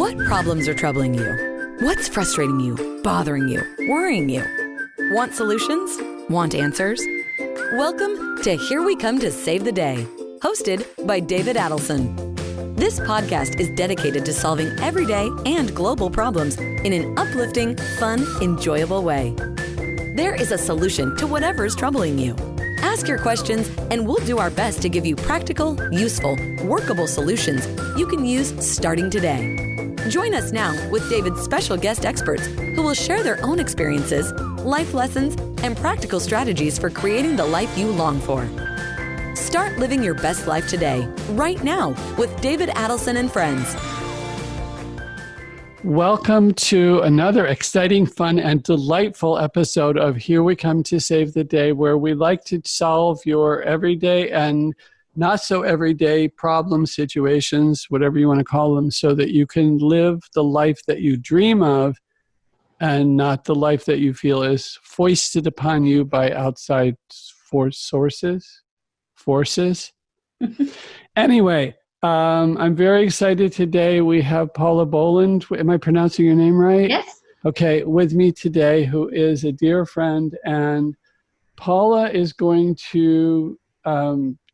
What problems are troubling you? What's frustrating you, bothering you, worrying you? Want solutions? Want answers? Welcome to Here We Come to Save the Day, hosted by David Adelson. This podcast is dedicated to solving everyday and global problems in an uplifting, fun, enjoyable way. There is a solution to whatever's troubling you. Ask your questions and we'll do our best to give you practical, useful, workable solutions you can use starting today. Join us now with David's special guest experts who will share their own experiences, life lessons, and practical strategies for creating the life you long for. Start living your best life today, right now, with David Adelson and friends. Welcome to another exciting, fun, and delightful episode of Here We Come to Save the Day, where we like to solve your everyday and not so everyday problem situations, whatever you want to call them, so that you can live the life that you dream of and not the life that you feel is foisted upon you by outside forces. Anyway, I'm very excited today. We have Paula Bohland. Am I pronouncing your name right? Yes. Okay, with me today, who is a dear friend. And Paula is going to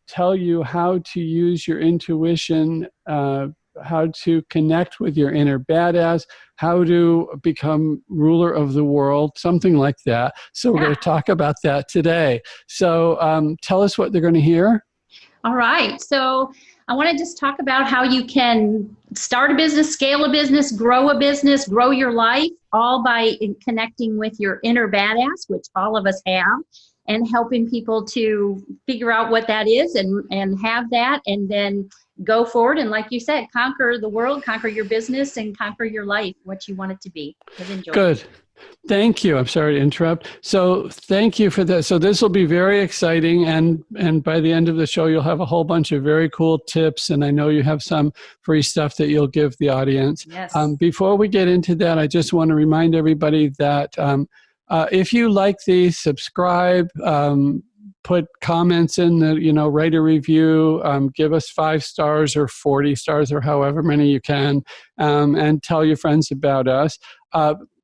tell you how to use your intuition, how to connect with your inner badass, how to become ruler of the world, something like that. So we're going to talk about that today. So tell us what they're going to hear. All right. So I want to just talk about how you can start a business, scale a business, grow your life, all by connecting with your inner badass, which all of us have, and helping people to figure out what that is and have that, and then go forward. And like you said, conquer the world, conquer your business, and conquer your life, what you want it to be. Enjoy. Good. Thank you. I'm sorry to interrupt. So thank you for that. So this will be very exciting. And by the end of the show, you'll have a whole bunch of very cool tips. And I know you have some free stuff that you'll give the audience. Yes. Before we get into that, I just want to remind everybody that if you like these, subscribe, put comments in the, write a review, give us 5 stars or 40 stars or however many you can, and tell your friends about us.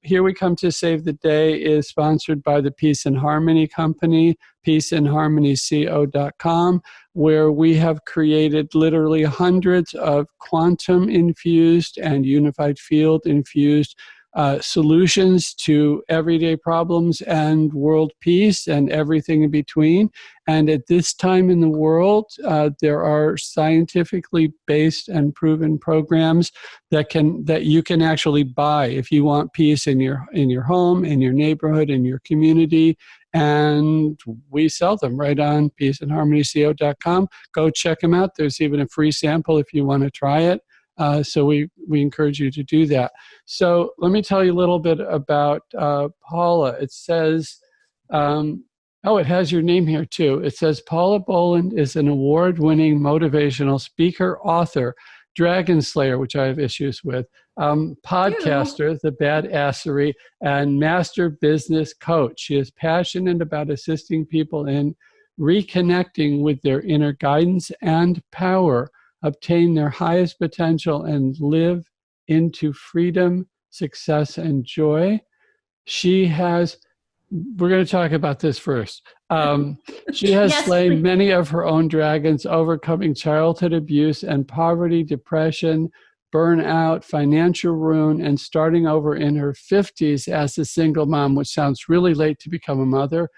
Here We Come to Save the Day is sponsored by the Peace and Harmony Company, peaceandharmonyco.com, where we have created literally hundreds of quantum-infused and unified field-infused solutions to everyday problems and world peace and everything in between. And at this time in the world, there are scientifically based and proven programs that you can actually buy if you want peace in your home, in your neighborhood, in your community. And we sell them right on peaceandharmonyco.com. Go check them out. There's even a free sample if you want to try it. So we encourage you to do that. So let me tell you a little bit about Paula. It says, it has your name here too. It says Paula Bohland is an award-winning motivational speaker, author, dragon slayer, which I have issues with, podcaster, the badassery, and master business coach. She is passionate about assisting people in reconnecting with their inner guidance and power, obtain their highest potential, and live into freedom, success, and joy. We're going to talk about this first. She has slain many of her own dragons, overcoming childhood abuse and poverty, depression, burnout, financial ruin, and starting over in her 50s as a single mom, which sounds really late to become a mother,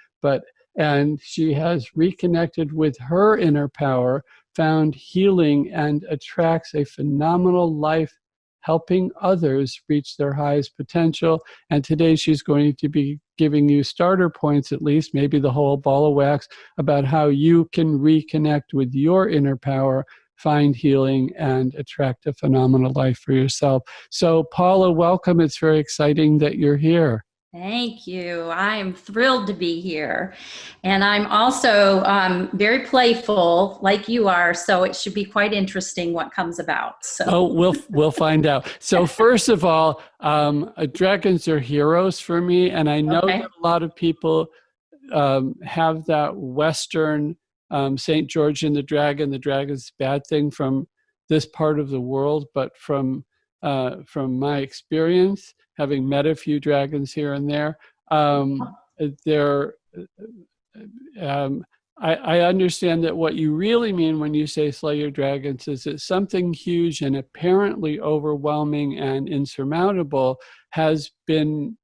and she has reconnected with her inner power, found healing, and attracts a phenomenal life, helping others reach their highest potential. And today she's going to be giving you starter points, at least, maybe the whole ball of wax, about how you can reconnect with your inner power, find healing, and attract a phenomenal life for yourself. So Paula, welcome. It's very exciting that you're here. Thank you. I am thrilled to be here. And I'm also very playful like you are, so it should be quite interesting what comes about. So we'll find out. So first of all, dragons are heroes for me, and I know that a lot of people have that Western St. George and the dragon's bad thing from this part of the world, but from from my experience, having met a few dragons here and there. They're I understand that what you really mean when you say slay your dragons is that something huge and apparently overwhelming and insurmountable has been,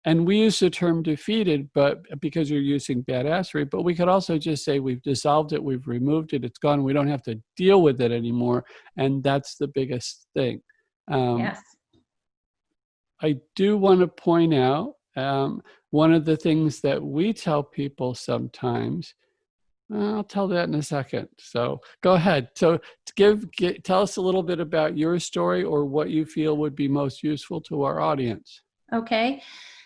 and we use the term defeated, but because you're using badassery, but we could also just say we've dissolved it, we've removed it, it's gone, we don't have to deal with it anymore. And that's the biggest thing. Yes. I do want to point out one of the things that we tell people sometimes. I'll tell that in a second. So go ahead. So tell us a little bit about your story or what you feel would be most useful to our audience. Okay.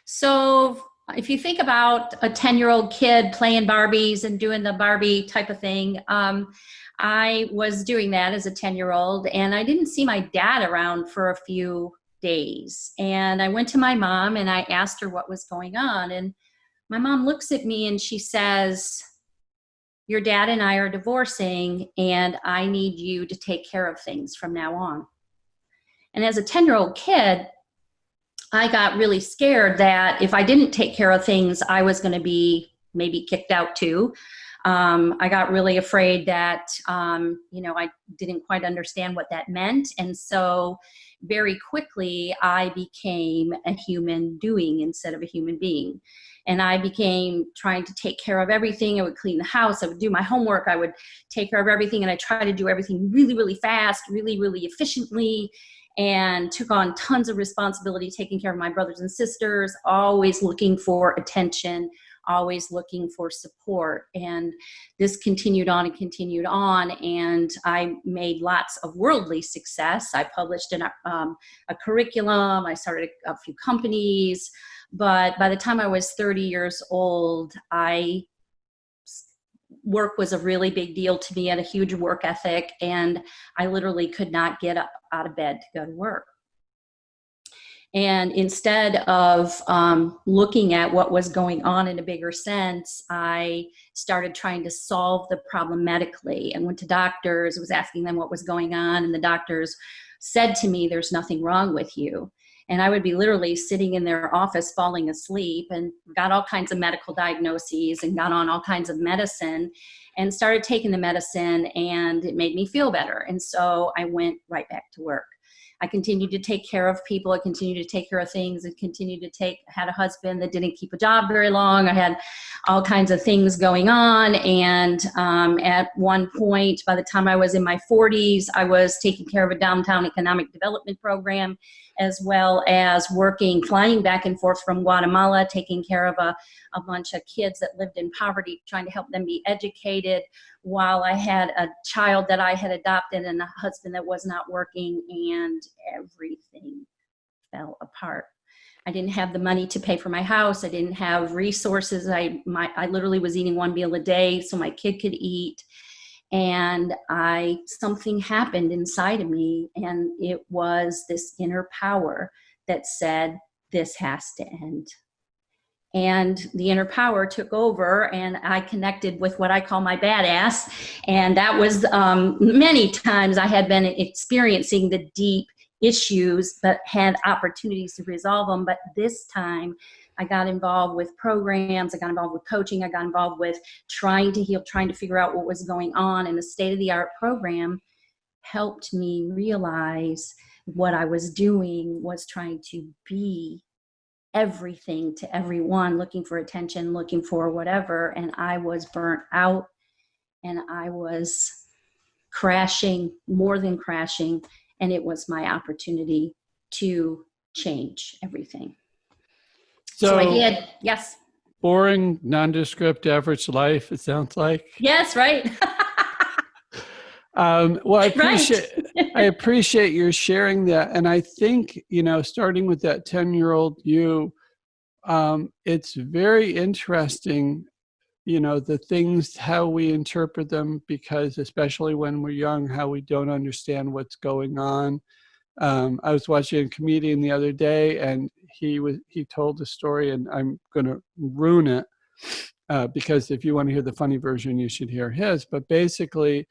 So if you think about a 10-year-old kid playing Barbies and doing the Barbie type of thing, I was doing that as a 10-year-old, and I didn't see my dad around for a few days. And I went to my mom and I asked her what was going on. And my mom looks at me and she says, "Your dad and I are divorcing, and I need you to take care of things from now on." And as a 10-year-old kid, I got really scared that if I didn't take care of things, I was going to be maybe kicked out too. I got really afraid that, I didn't quite understand what that meant. And so very quickly, I became a human doing instead of a human being. And I became trying to take care of everything. I would clean the house. I would do my homework. I would take care of everything. And I tried to do everything really, really fast, really, really efficiently, and took on tons of responsibility, taking care of my brothers and sisters, always looking for attention, always looking for support. And this continued on and continued on. And I made lots of worldly success. I published a curriculum. I started a few companies. But by the time I was 30 years old, work was a really big deal to me. I had a huge work ethic, and I literally could not get up out of bed to go to work. And instead of looking at what was going on in a bigger sense, I started trying to solve the problem medically and went to doctors, was asking them what was going on. And the doctors said to me, "There's nothing wrong with you." And I would be literally sitting in their office falling asleep, and got all kinds of medical diagnoses and got on all kinds of medicine and started taking the medicine, and it made me feel better. And so I went right back to work. I continued to take care of people. I continued to take care of things. Had a husband that didn't keep a job very long. I had all kinds of things going on. And at one point, by the time I was in my 40s, I was taking care of a downtown economic development program, as well as flying back and forth from Guatemala, taking care of a bunch of kids that lived in poverty, trying to help them be educated, while I had a child that I had adopted and a husband that was not working, and everything fell apart. I didn't have the money to pay for my house. I didn't have resources. I literally was eating one meal a day so my kid could eat. And something happened inside of me, and it was this inner power that said, "This has to end." And the inner power took over, and I connected with what I call my badass. And that was many times I had been experiencing the deep issues, but had opportunities to resolve them. But this time I got involved with programs. I got involved with coaching. I got involved with trying to heal, trying to figure out what was going on. And the state-of-the-art program helped me realize what I was doing was trying to be everything to everyone, looking for attention, looking for whatever. And I was burnt out, and I was crashing, more than crashing. And it was my opportunity to change everything. So I did. Yes. Boring, nondescript, average life, it sounds like. Yes, right. Well, I appreciate your sharing that. And I think, starting with that 10-year-old you, it's very interesting, the things, how we interpret them, because especially when we're young, how we don't understand what's going on. I was watching a comedian the other day, and he told a story, and I'm going to ruin it because if you want to hear the funny version, you should hear his. But basically,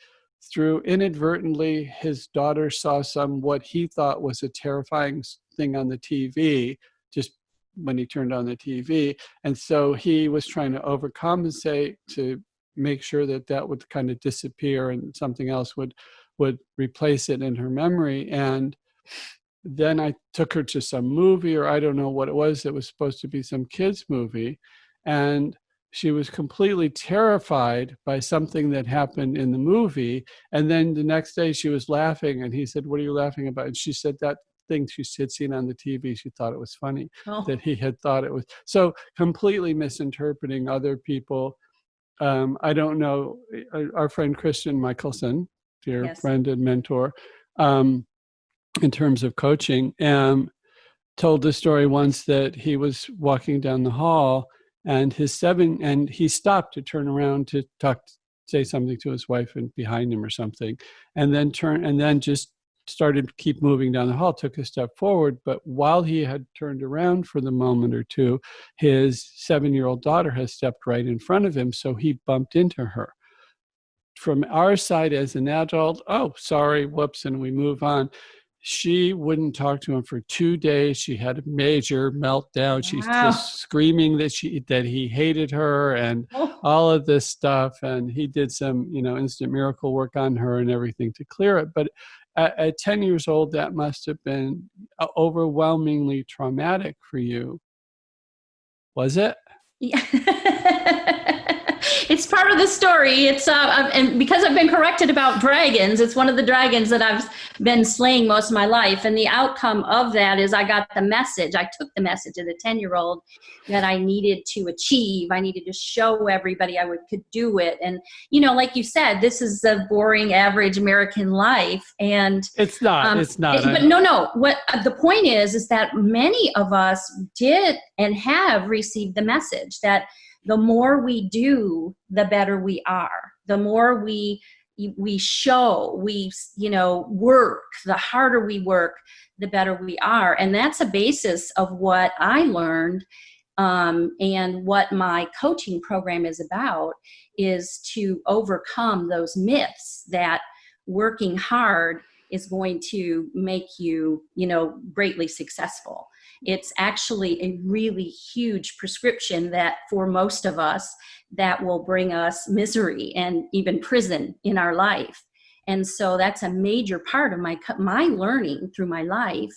through inadvertently, his daughter saw what he thought was a terrifying thing on the TV, just when he turned on the TV. And so he was trying to overcompensate to make sure that would kind of disappear and something else would replace it in her memory. And then I took her to some movie, or I don't know what it was. It was supposed to be some kids movie. And she was completely terrified by something that happened in the movie. And then the next day she was laughing, and he said, "What are you laughing about?" And she said that thing she had seen on the TV, she thought it was funny, that he had thought it was. So completely misinterpreting other people. I don't know, our friend Christian Michelson, dear friend and mentor, in terms of coaching, told the story once that he was walking down the hall, and he stopped to turn around to say something to his wife and behind him or something, and then just started to keep moving down the hall, took a step forward. But while he had turned around for the moment or two, his 7-year-old daughter has stepped right in front of him, so he bumped into her. From our side as an adult, oh, sorry, whoops, and we move on. She wouldn't talk to him for 2 days. She had a major meltdown. She was screaming that he hated her and all of this stuff. And he did some, instant miracle work on her and everything to clear it. But at 10 years old, that must have been overwhelmingly traumatic for you. Was it? Yeah. It's part of the story. It's and because I've been corrected about dragons, it's one of the dragons that I've been slaying most of my life. And the outcome of that is I got the message. I took the message of the 10-year-old that I needed to achieve. I needed to show everybody I could do it. And, like you said, this is the boring, average American life. And it's not. But no. What the point is that many of us did and have received the message that the more we do, the better we are. The more we show, work, the harder we work, the better we are. And that's a basis of what I learned, and what my coaching program is about, is to overcome those myths that working hard is going to make you, greatly successful. It's actually a really huge prescription that for most of us, that will bring us misery and even prison in our life. And so that's a major part of my learning through my life,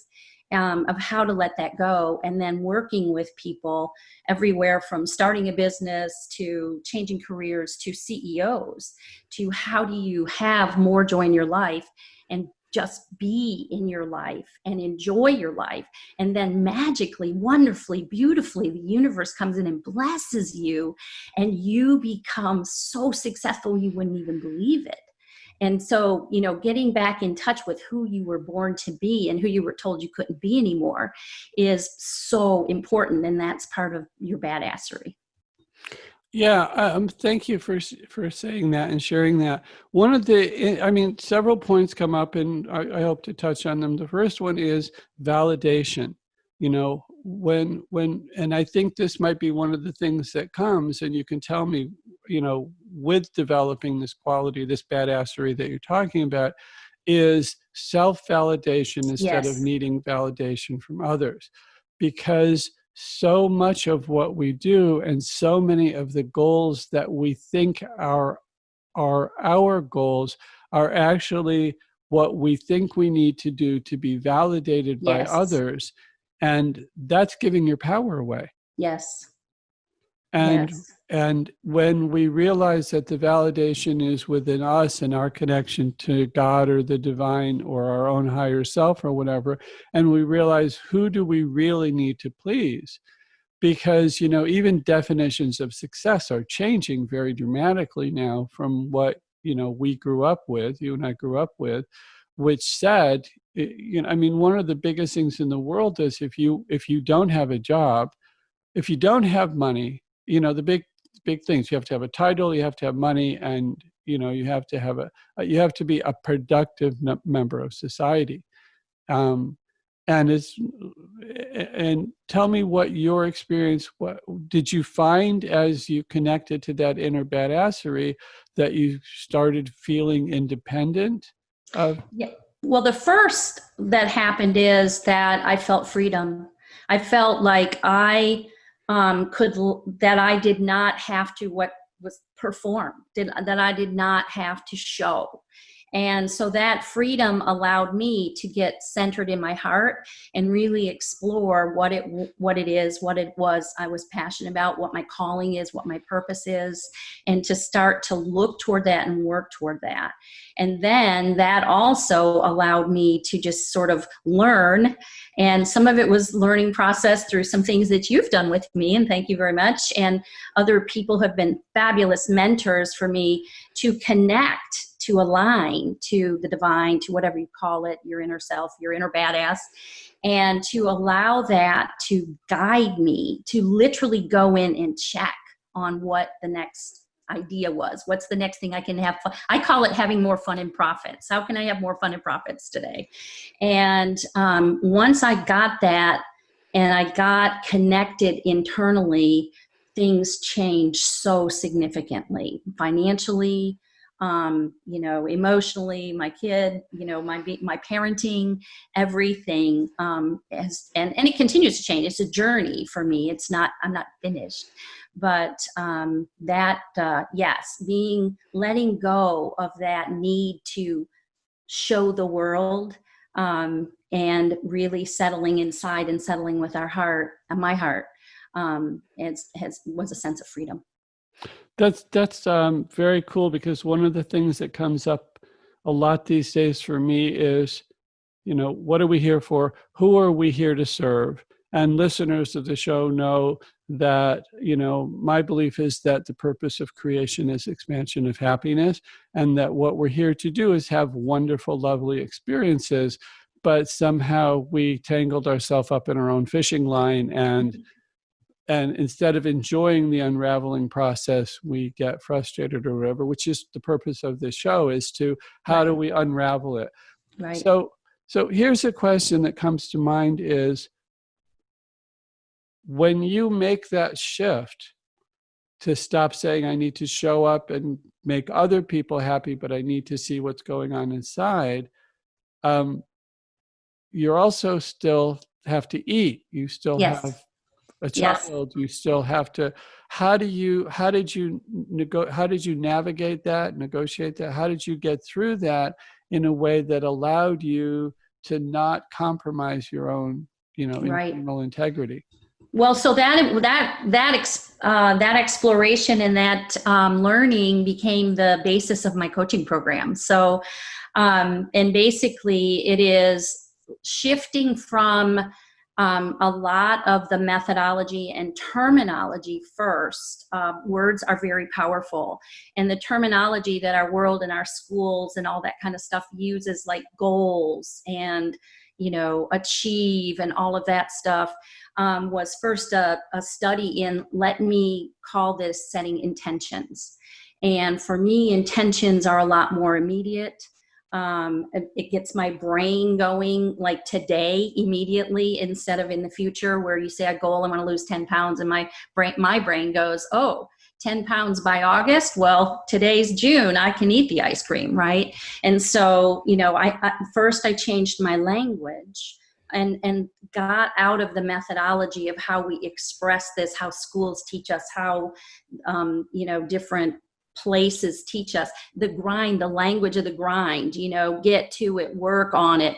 of how to let that go, and then working with people everywhere from starting a business to changing careers to CEOs, to how do you have more joy in your life and just be in your life and enjoy your life. And then magically, wonderfully, beautifully, the universe comes in and blesses you, and you become so successful you wouldn't even believe it. And so, getting back in touch with who you were born to be and who you were told you couldn't be anymore is so important. And that's part of your badassery. Yeah, thank you for saying that and sharing that. One of several points come up, and I hope to touch on them. The first one is validation. And I think this might be one of the things that comes, and you can tell me, with developing this quality, this badassery that you're talking about, is self-validation instead of needing validation from others. Because so much of what we do and so many of the goals that we think are our goals are actually what we think we need to do to be validated by others. And that's giving your power away. Yes. And when we realize that the validation is within us and our connection to God or the divine or our own higher self or whatever, and we realize who do we really need to please? Because, even definitions of success are changing very dramatically now from what, we grew up with, you and I grew up with, which said, one of the biggest things in the world is if you don't have a job, if you don't have money, the big things, you have to have a title, you have to have money, and you have to be a productive member of society. And it's and tell me what your experience, what did you find as you connected to that inner badassery that you started feeling independent of? Yeah. Well, the first that happened is that I felt freedom. I felt like I that I did not have to what was perform, that I did not have to show. And so that freedom allowed me to get centered in my heart and really explore what it is, what it was I was passionate about, what my calling is, what my purpose is, and to start to look toward that and work toward that. And then that also allowed me to just sort of learn. And some of it was learning process through some things that you've done with me, and thank you very much. And other people have been fabulous mentors for me to connect, to align to the divine, to whatever you call it, your inner self, your inner badass, and to allow that to guide me, to literally go in and check on what the next idea was. What's the next thing I can have fun? I call it having more fun and profits. How can I have more fun and profits today? And once I got that and I got connected internally, things changed so significantly, financially, emotionally, my kid, my parenting, everything, and it continues to change. It's a journey for me. I'm not finished, but, yes, letting go of that need to show the world, and really settling inside and settling with our heart, my heart, was a sense of freedom. That's very cool, because one of the things that comes up a lot these days for me is, what are we here for? Who are we here to serve? And listeners of the show know that, my belief is that the purpose of creation is expansion of happiness, and that what we're here to do is have wonderful, lovely experiences, but somehow we tangled ourselves up in our own fishing line, and instead of enjoying the unraveling process, we get frustrated or whatever, which is the purpose of this show, is to how do we unravel it? Right. So here's a question that comes to mind is, when you make that shift to stop saying, I need to show up and make other people happy, but I need to see what's going on inside, you're also still have to eat. You still have a child. You still have to. How did you navigate that, negotiate that? How did you get through that in a way that allowed you to not compromise your own, internal integrity? Well, so that exploration and that learning became the basis of my coaching program. So, and basically, it is shifting from a lot of the methodology and terminology first. Words are very powerful, and the terminology that our world and our schools and all that kind of stuff uses, like goals and achieve and all of that stuff, was first a study in, let me call this, setting intentions. And for me, intentions are a lot more immediate. It gets my brain going like today, immediately, instead of in the future, where you say a goal, I want to lose 10 pounds. And my brain goes, 10 pounds by August. Well, today's June, I can eat the ice cream. Right. And so, first I changed my language and got out of the methodology of how we express this, how schools teach us, how, different places teach us the grind, the language of the grind, get to it, work on it,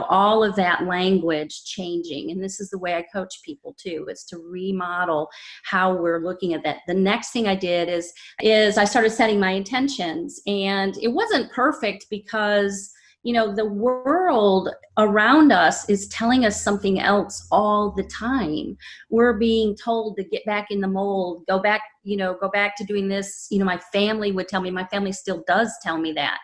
all of that language changing. And this is the way I coach people too, is to remodel how we're looking at that. The next thing I did is I started setting my intentions, and it wasn't perfect because the world around us is telling us something else all the time. We're being told to get back in the mold, go back to doing this. My family would tell me, my family still does tell me that.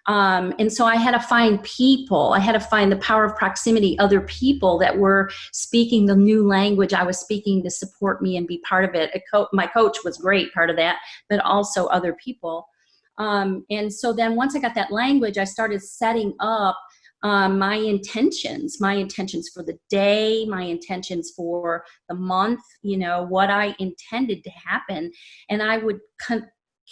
And so I had to find people. I had to find the power of proximity, other people that were speaking the new language I was speaking to support me and be part of it. My coach was great, part of that, but also other people. And so then once I got that language, I started setting up my intentions for the day, my intentions for the month, what I intended to happen. And I would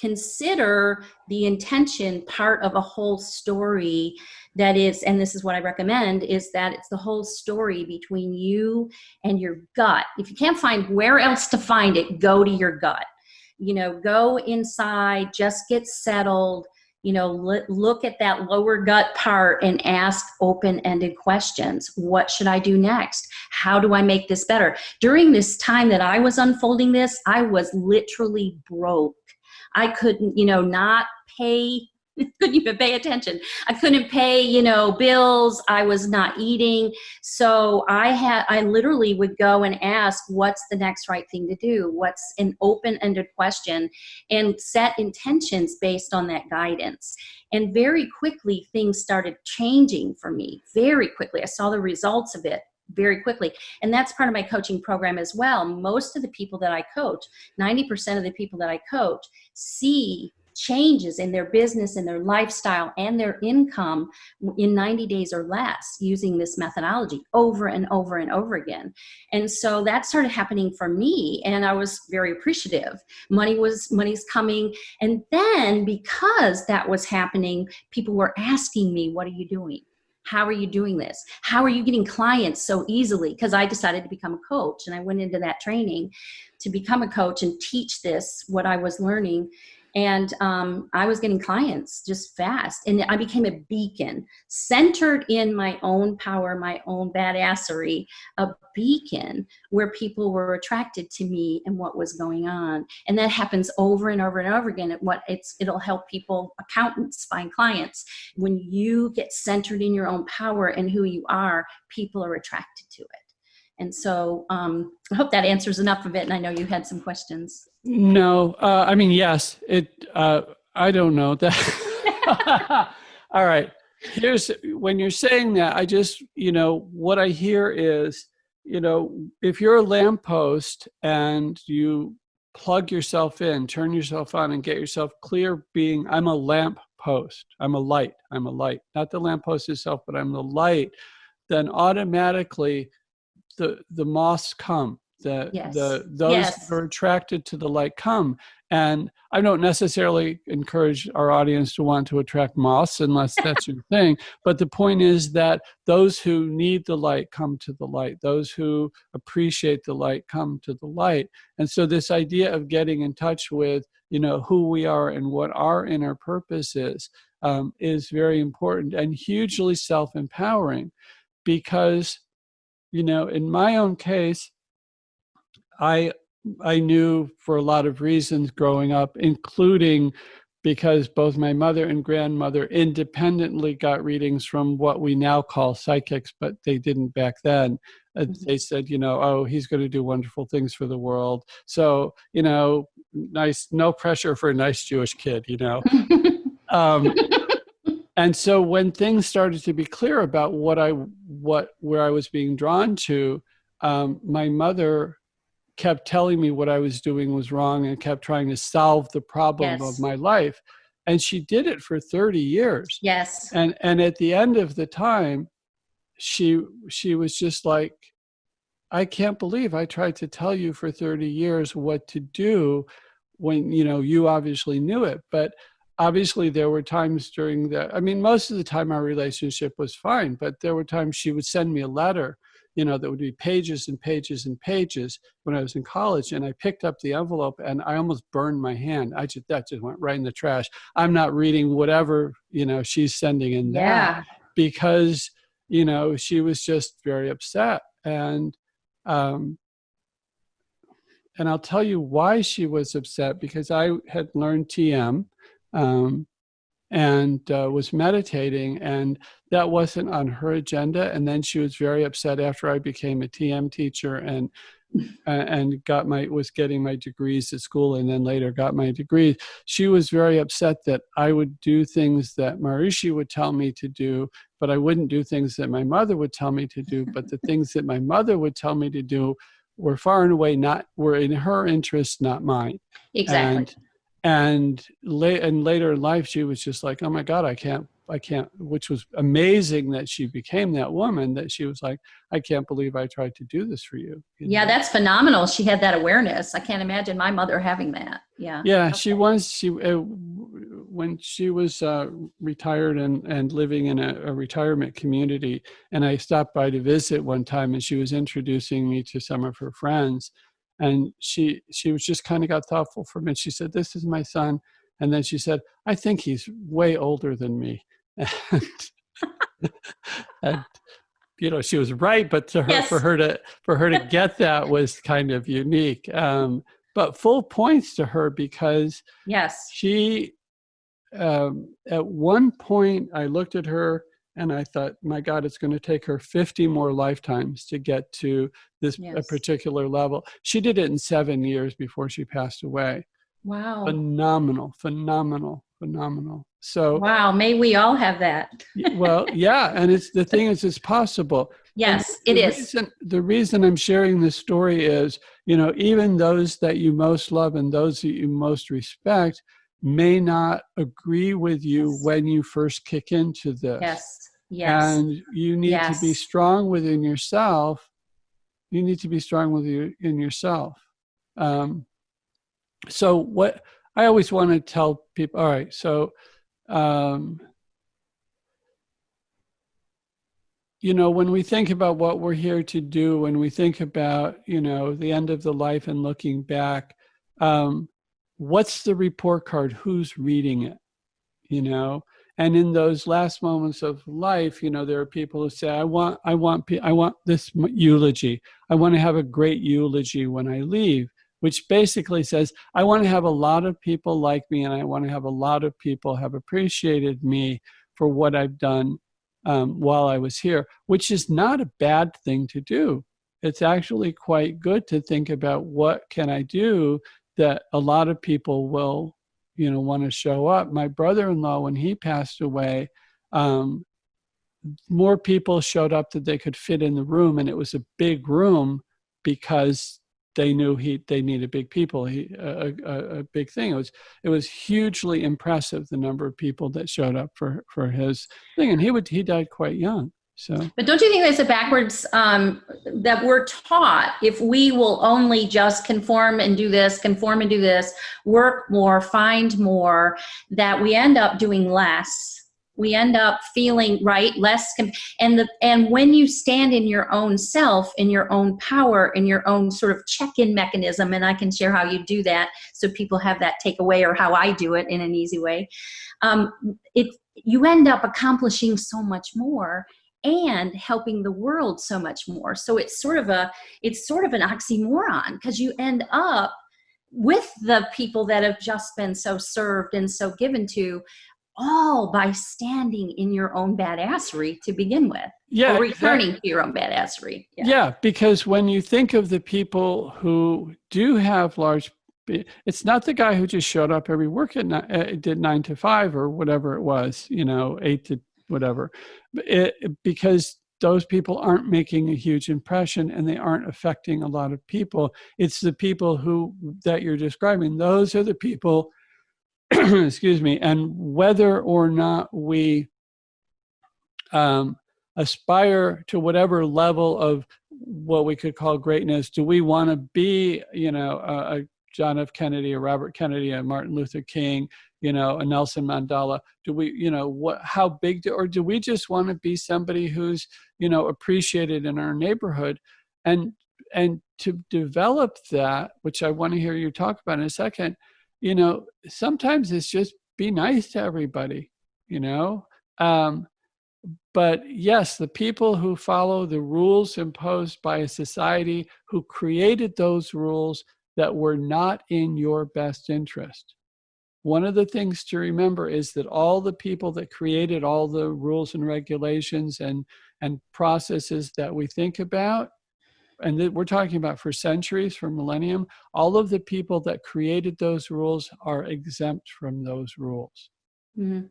consider the intention part of a whole story that is, and this is what I recommend, is that it's the whole story between you and your gut. If you can't find where else to find it, go to your gut. Go inside, just get settled, look at that lower gut part and ask open-ended questions. What should I do next? How do I make this better? During this time that I was unfolding this, I was literally broke. I couldn't, not pay, couldn't even pay attention. I couldn't pay, bills. I was not eating. So I literally would go and ask, what's the next right thing to do? What's an open-ended question, and set intentions based on that guidance. And very quickly, things started changing for me. Very quickly. I saw the results of it very quickly. And that's part of my coaching program as well. Most of the people that I coach, 90% of the people that I coach, see changes in their business and their lifestyle and their income in 90 days or less using this methodology over and over and over again. And so that started happening for me, and I was very appreciative. Money's coming. And then because that was happening, people were asking me, what are you doing? How are you doing this? How are you getting clients so easily? Because I decided to become a coach, and I went into that training to become a coach and teach this, what I was learning. And I was getting clients just fast. And I became a beacon, centered in my own power, my own badassery, a beacon where people were attracted to me and what was going on. And that happens over and over and over again. It'll help people, accountants, find clients. When you get centered in your own power and who you are, people are attracted to it. And so I hope that answers enough of it. And I know you had some questions. No, I mean, yes, I don't know that. All right. When you're saying that, I just, what I hear is, if you're a lamppost and you plug yourself in, turn yourself on and get yourself clear being, I'm a lamp post, I'm a light, not the lamppost itself, but I'm the light, then automatically the moths come. Those that are attracted to the light come. And I don't necessarily encourage our audience to want to attract moths unless that's your thing. But the point is that those who need the light come to the light. Those who appreciate the light come to the light. And so this idea of getting in touch with, who we are and what our inner purpose is very important and hugely self-empowering, because, in my own case, I knew for a lot of reasons growing up, including because both my mother and grandmother independently got readings from what we now call psychics, but they didn't back then. They said, oh, he's going to do wonderful things for the world. So, nice, no pressure for a nice Jewish kid, And so when things started to be clear about where I was being drawn to, my mother kept telling me what I was doing was wrong and kept trying to solve the problem of my life. And she did it for 30 years. Yes. And at the end of the time, she was just like, I can't believe I tried to tell you for 30 years what to do when, you obviously knew it. But obviously there were times during most of the time our relationship was fine, but there were times she would send me a letter, that would be pages and pages and pages when I was in college. And I picked up the envelope and I almost burned my hand. That just went right in the trash. I'm not reading whatever, she's sending in that because, she was just very upset. And I'll tell you why she was upset, because I had learned TM and was meditating, and that wasn't on her agenda. And then she was very upset after I became a TM teacher and was getting my degrees at school, and then later got my degree. She was very upset that I would do things that Maharishi would tell me to do, but I wouldn't do things that my mother would tell me to do. But the things that my mother would tell me to do were far and away were in her interest, not mine. Exactly. And later in life, she was just like, oh my God, I can't which was amazing that she became that woman, that she was like, I can't believe I tried to do this for you. Yeah, that's phenomenal. She had that awareness. I can't imagine my mother having that. Yeah. Yeah, okay. When she was retired and living in a retirement community, and I stopped by to visit one time, and she was introducing me to some of her friends, and she was just kind of got thoughtful for me. She said, "This is my son," and then she said, "I think he's way older than me," and you know, she was right, but to her, yes. for her to get that was kind of unique. But full points to her, because yes, she, at one point I looked at her and I thought, my God, it's going to take her 50 more lifetimes to get to this a particular level. She did it in 7 years before she passed away. Wow. Phenomenal. So wow, may we all have that. well, yeah, and it's possible. Yes, it is. The reason I'm sharing this story is, you know, even those that you most love and those that you most respect may not agree with you when you first kick into this. Yes. And you need to be strong within yourself. You need to be strong within yourself. So what I always want to tell people, all right, so you know, when we think about what we're here to do, when we think about, you know, the end of the life and looking back, what's the report card? Who's reading it? You know, and in those last moments of life, you know, there are people who say, I want this eulogy. I want to have a great eulogy when I leave, which basically says, I want to have a lot of people like me, and I want to have a lot of people have appreciated me for what I've done while I was here, which is not a bad thing to do. It's actually quite good to think about, what can I do that a lot of people will, you know, want to show up. My brother-in-law, when he passed away, more people showed up that they could fit in the room, and it was a big room because they knew they needed big people. A big thing. It was hugely impressive, the number of people that showed up for his thing, and he died quite young. So, but don't you think there's a backwards that we're taught, if we will only just conform and do this, work more, find more, that we end up doing less. We end up feeling less. And when you stand in your own self, in your own power, in your own sort of check-in mechanism, and I can share how you do that so people have that takeaway, or how I do it in an easy way, you end up accomplishing so much more and helping the world so much more. So it's sort of an oxymoron, because you end up with the people that have just been so served and so given to, all by standing in your own badassery to begin with. Yeah, or returning to your own badassery. Yeah, because when you think of the people who do have large, it's not the guy who just showed up every work at did 9 to 5 or whatever it was, you know, 8 to whatever, because those people aren't making a huge impression and they aren't affecting a lot of people. It's the people that you're describing. Those are the people, excuse me, and whether or not we aspire to whatever level of what we could call greatness, do we want to be, you know, a John F. Kennedy, a Robert Kennedy, a Martin Luther King, you know, a Nelson Mandela? Do we, you know, how big or do we just want to be somebody who's, you know, appreciated in our neighborhood? And to develop that, which I want to hear you talk about in a second, you know, sometimes it's just be nice to everybody, you know. But yes, the people who follow the rules imposed by a society who created those rules that were not in your best interest. One of the things to remember is that all the people that created all the rules and regulations and processes that we think about, and that we're talking about for centuries, for millennium, all of the people that created those rules are exempt from those rules. Mm-hmm.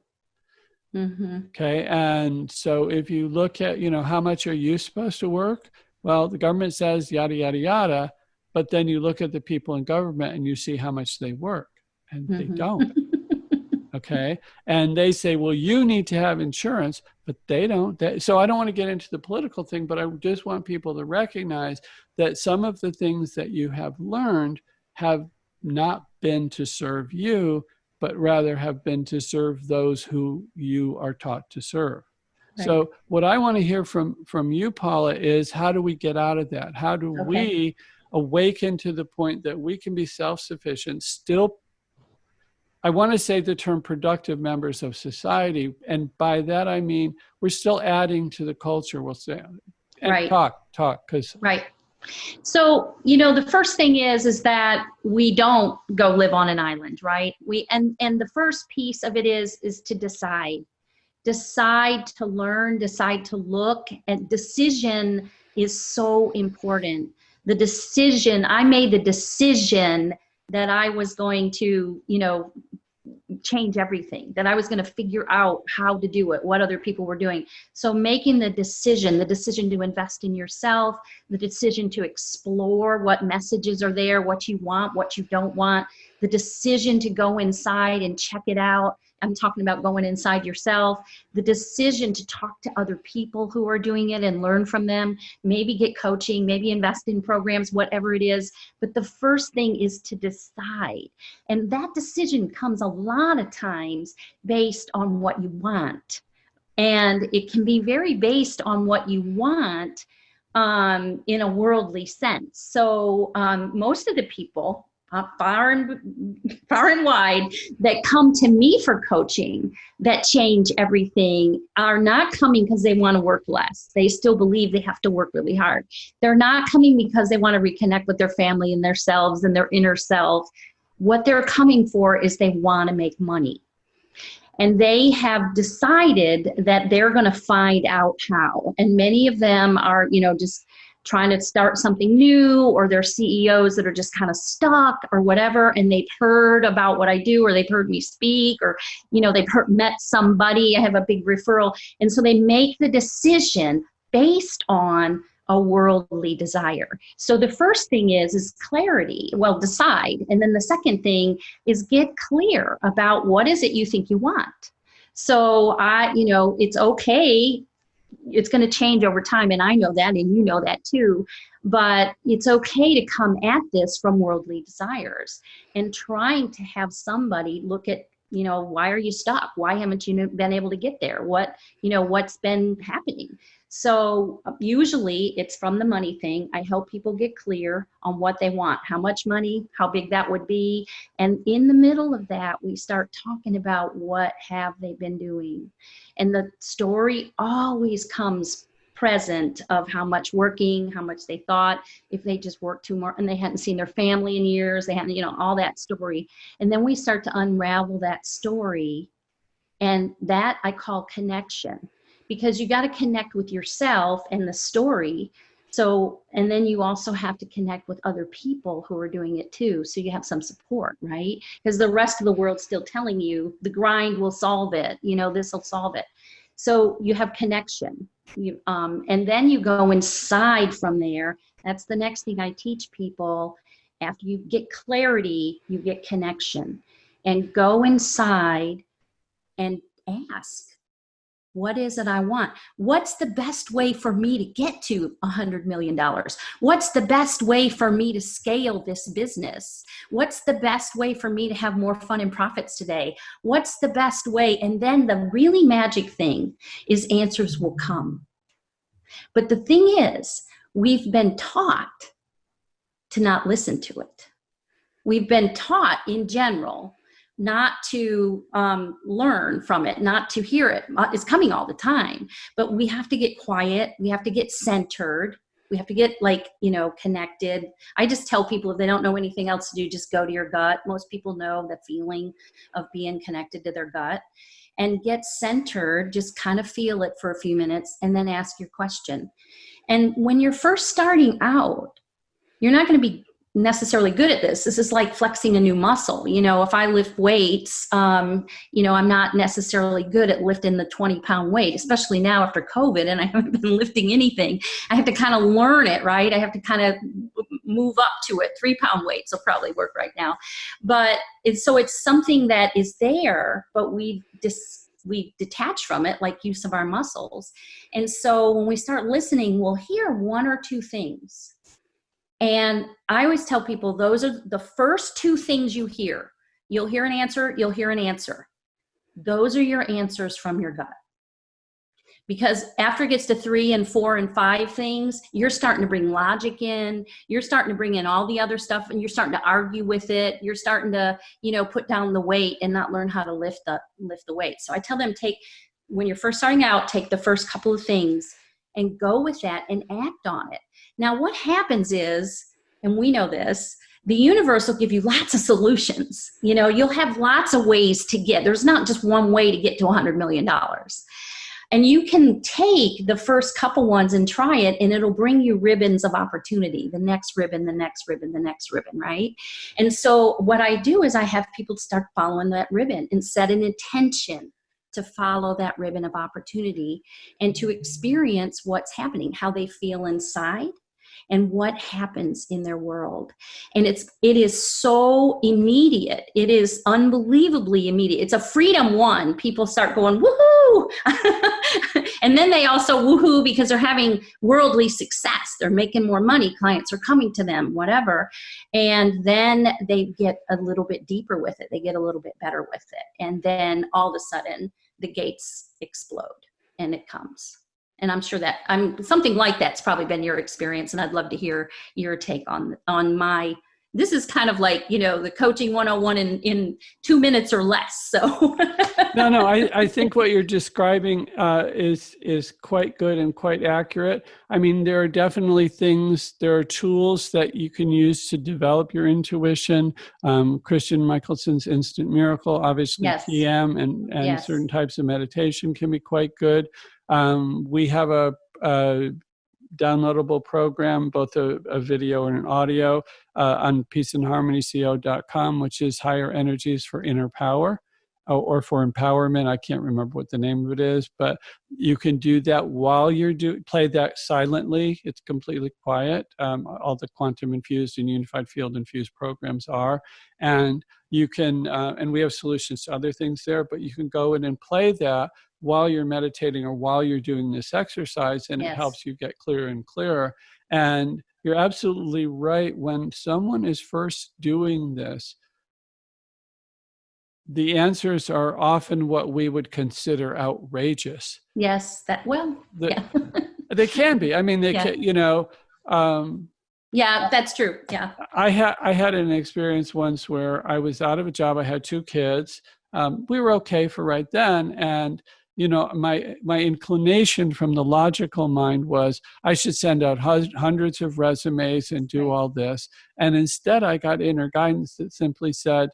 Mm-hmm. Okay, and so if you look at, you know, how much are you supposed to work? Well, the government says yada, yada, yada, but then you look at the people in government and you see how much they work, and they don't. Okay. And they say, well, you need to have insurance, but they don't. So I don't want to get into the political thing, but I just want people to recognize that some of the things that you have learned have not been to serve you, but rather have been to serve those who you are taught to serve. Right. So what I want to hear from you, Paula, is how do we get out of that? How do we awaken to the point that we can be self-sufficient, still, I want to say the term productive members of society. And by that, I mean, we're still adding to the culture, we'll say. And right. talk, because. Right. So, the first thing is that we don't go live on an island, right? And the first piece of it is to decide to learn, decide to look, and decision is so important. I made the decision that I was going to, change everything, that I was going to figure out how to do it, what other people were doing. So making the decision to invest in yourself, the decision to explore what messages are there, what you want, what you don't want, the decision to go inside and check it out. I'm talking about going inside yourself, the decision to talk to other people who are doing it and learn from them, maybe get coaching, maybe invest in programs, whatever it is. But the first thing is to decide. And that decision comes a lot of times based on what you want. And it can be very based on what you want in a worldly sense. So most of the people, far and wide, that come to me for coaching that change everything are not coming because they want to work less. They still believe they have to work really hard. They're not coming because they want to reconnect with their family and themselves and their inner self. What they're coming for is they want to make money. And they have decided that they're going to find out how. And many of them are, just trying to start something new, or they're CEOs that are just kind of stuck or whatever, and they've heard about what I do, or they've heard me speak, or they've met somebody, I have a big referral, and so they make the decision based on a worldly desire. So the first thing is clarity. Well, decide. And then the second thing is get clear about what is it you think you want. So it's okay. It's going to change over time. And I know that, and you know that too, but it's okay to come at this from worldly desires and trying to have somebody look at, why are you stuck? Why haven't you been able to get there? What's been happening? So usually it's from the money thing. I help people get clear on what they want, how much money, how big that would be. And in the middle of that, we start talking about what have they been doing. And the story always comes present of how much working, how much they thought if they just worked 2 more, and they hadn't seen their family in years, they hadn't, all that story. And then we start to unravel that story. And that I call connection. Because you got to connect with yourself and the story. So, and then you also have to connect with other people who are doing it too. So you have some support, right? Because the rest of the world's still telling you the grind will solve it. This will solve it. So you have connection. And then you go inside from there. That's the next thing I teach people. After you get clarity, you get connection. And go inside and ask. What is it I want? What's the best way for me to get to $100 million? What's the best way for me to scale this business? What's the best way for me to have more fun and profits today? What's the best way? And then the really magic thing is answers will come. But the thing is, we've been taught to not listen to it. We've been taught in general not to learn from it, not to hear it. It's coming all the time, but we have to get quiet. We have to get centered. We have to get connected. I just tell people if they don't know anything else to do, just go to your gut. Most people know the feeling of being connected to their gut, and get centered. Just kind of feel it for a few minutes and then ask your question. And when you're first starting out, you're not going to be necessarily good at this. This is like flexing a new muscle. If I lift weights, I'm not necessarily good at lifting the 20-pound weight, especially now after COVID, and I haven't been lifting anything. I have to kind of learn it, right? I have to kind of move up to it. 3-pound weights will probably work right now. But it's something that is there, but we detach from it, like use of our muscles. And so when we start listening, we'll hear 1 or 2 things. And I always tell people, those are the first 2 things you hear. You'll hear an answer, you'll hear an answer. Those are your answers from your gut. Because after it gets to 3 and 4 and 5 things, you're starting to bring logic in. You're starting to bring in all the other stuff, and you're starting to argue with it. You're starting to, put down the weight and not learn how to lift the weight. So I tell them, when you're first starting out, take the first couple of things and go with that and act on it. Now, what happens is, and we know this, the universe will give you lots of solutions. You'll have lots of ways to get. There's not just one way to get to $100 million. And you can take the first couple ones and try it, and it'll bring you ribbons of opportunity, the next ribbon, the next ribbon, the next ribbon, right? And so what I do is I have people start following that ribbon and set an intention to follow that ribbon of opportunity and to experience what's happening, how they feel inside, and what happens in their world. And it is so immediate. It is unbelievably immediate. It's a freedom one. People start going, woohoo! And then they also woohoo because they're having worldly success. They're making more money. Clients are coming to them, whatever. And then they get a little bit deeper with it. They get a little bit better with it. And then all of a sudden the gates explode and it comes. And I'm sure that something like that's probably been your experience, and I'd love to hear your take on my. This is kind of like the coaching 101 in 2 minutes or less. So no, I think what you're describing is quite good and quite accurate. I mean, there are definitely there are tools that you can use to develop your intuition. Christian Michelson's Instant Miracle, obviously, yes. TM and yes. Certain types of meditation can be quite good. We have a downloadable program, both a video and an audio, on peaceandharmonyco.com, which is Higher Energies for Inner Power, or for Empowerment. I can't remember what the name of it is, but you can do that while play that silently. It's completely quiet. All the quantum infused and unified field infused programs are, and you can, and we have solutions to other things there, but you can go in and play that while you're meditating or while you're doing this exercise, and yes. It helps you get clearer and clearer. And you're absolutely right. When someone is first doing this, the answers are often what we would consider outrageous. Yes, yeah. They can be. I mean, they can, yeah, that's true. Yeah. I had an experience once where I was out of a job. I had 2 kids. We were okay for right then. And my inclination from the logical mind was I should send out hundreds of resumes and do all this. And instead I got inner guidance that simply said,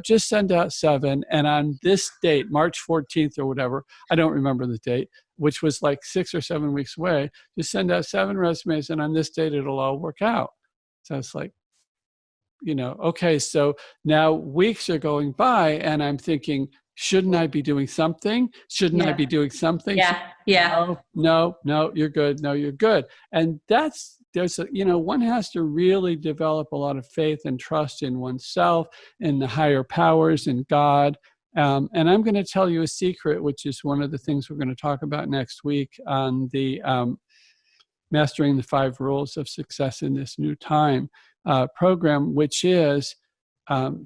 just send out 7. And on this date, March 14th or whatever, I don't remember the date, which was like 6 or 7 weeks away, just send out 7 resumes. And on this date, it'll all work out. So it's like, okay, so now weeks are going by and I'm thinking, shouldn't I be doing something? Shouldn't I be doing something? Yeah. No, you're good. No, you're good. And one has to really develop a lot of faith and trust in oneself, in the higher powers, in God. And I'm going to tell you a secret, which is one of the things we're going to talk about next week on the Mastering the 5 Rules of Success in This New Time program, which is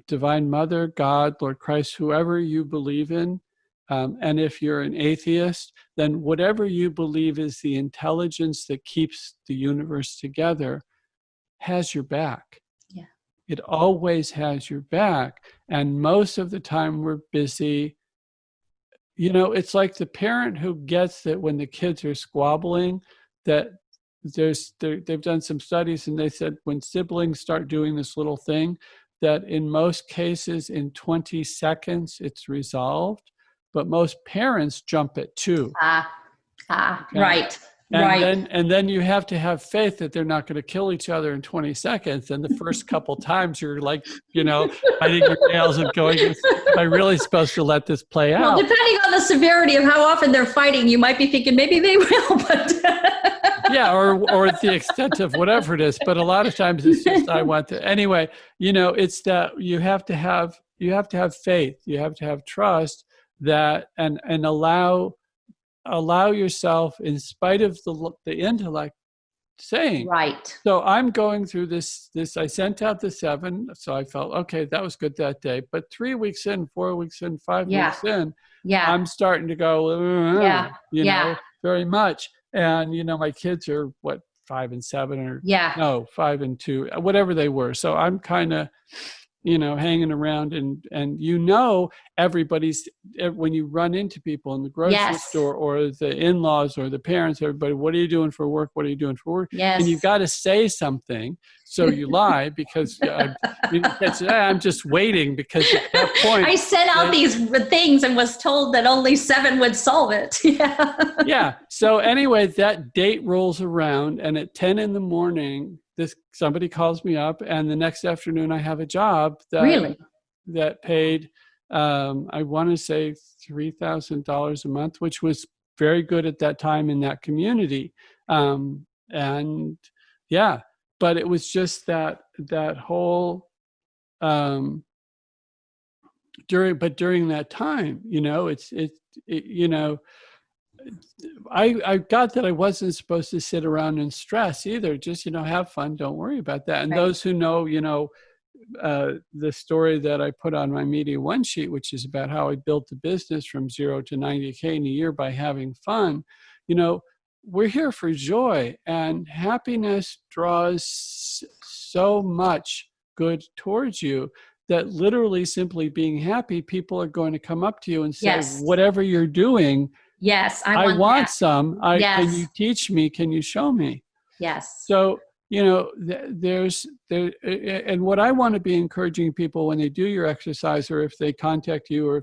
Divine Mother, God, Lord Christ, whoever you believe in. And if you're an atheist, then whatever you believe is the intelligence that keeps the universe together has your back. Yeah. It always has your back. And most of the time we're busy. It's like the parent who gets that when the kids are squabbling, that they've done some studies and they said when siblings start doing this little thing, that in most cases in 20 seconds it's resolved, but most parents jump at 2. Okay? Right. And then you have to have faith that they're not going to kill each other in 20 seconds. And the first couple times you're like, biting your nails and going, am I really supposed to let this play out? Well, depending on the severity of how often they're fighting, you might be thinking maybe they will, but Yeah, or the extent of whatever it is. But a lot of times it's just I want to. Anyway, it's that you have to have faith. You have to have trust that and allow yourself, in spite of the intellect saying. Right. So I'm going through this. I sent out the 7, so I felt okay. That was good that day. But 3 weeks in, 4 weeks in, 5 weeks in, I'm starting to go, very much. And my kids are 5 and 7, or no, 5 and 2, whatever they were. So I'm kind of hanging around, and everybody's, when you run into people in the grocery store or the in-laws or the parents, everybody, what are you doing for work? What are you doing for work? Yes. And you've got to say something. So you lie because you can't say, I'm just waiting, because at that point I sent out these things and was told that only 7 would solve it. Yeah. So anyway, that date rolls around, and at 10 in the morning, somebody calls me up, and the next afternoon I have a job that paid, I want to say $3,000 a month, which was very good at that time in that community. But it was just that whole, during that time, I got that I wasn't supposed to sit around and stress either. Just, have fun. Don't worry about that. And those who know, the story that I put on my Media One sheet, which is about how I built the business from 0 to 90K in a year by having fun. We're here for joy, and happiness draws so much good towards you that literally simply being happy, people are going to come up to you and say, whatever you're doing, yes, I want some. Yes. Can you teach me? Can you show me? Yes. So, and what I want to be encouraging people when they do your exercise, or if they contact you, or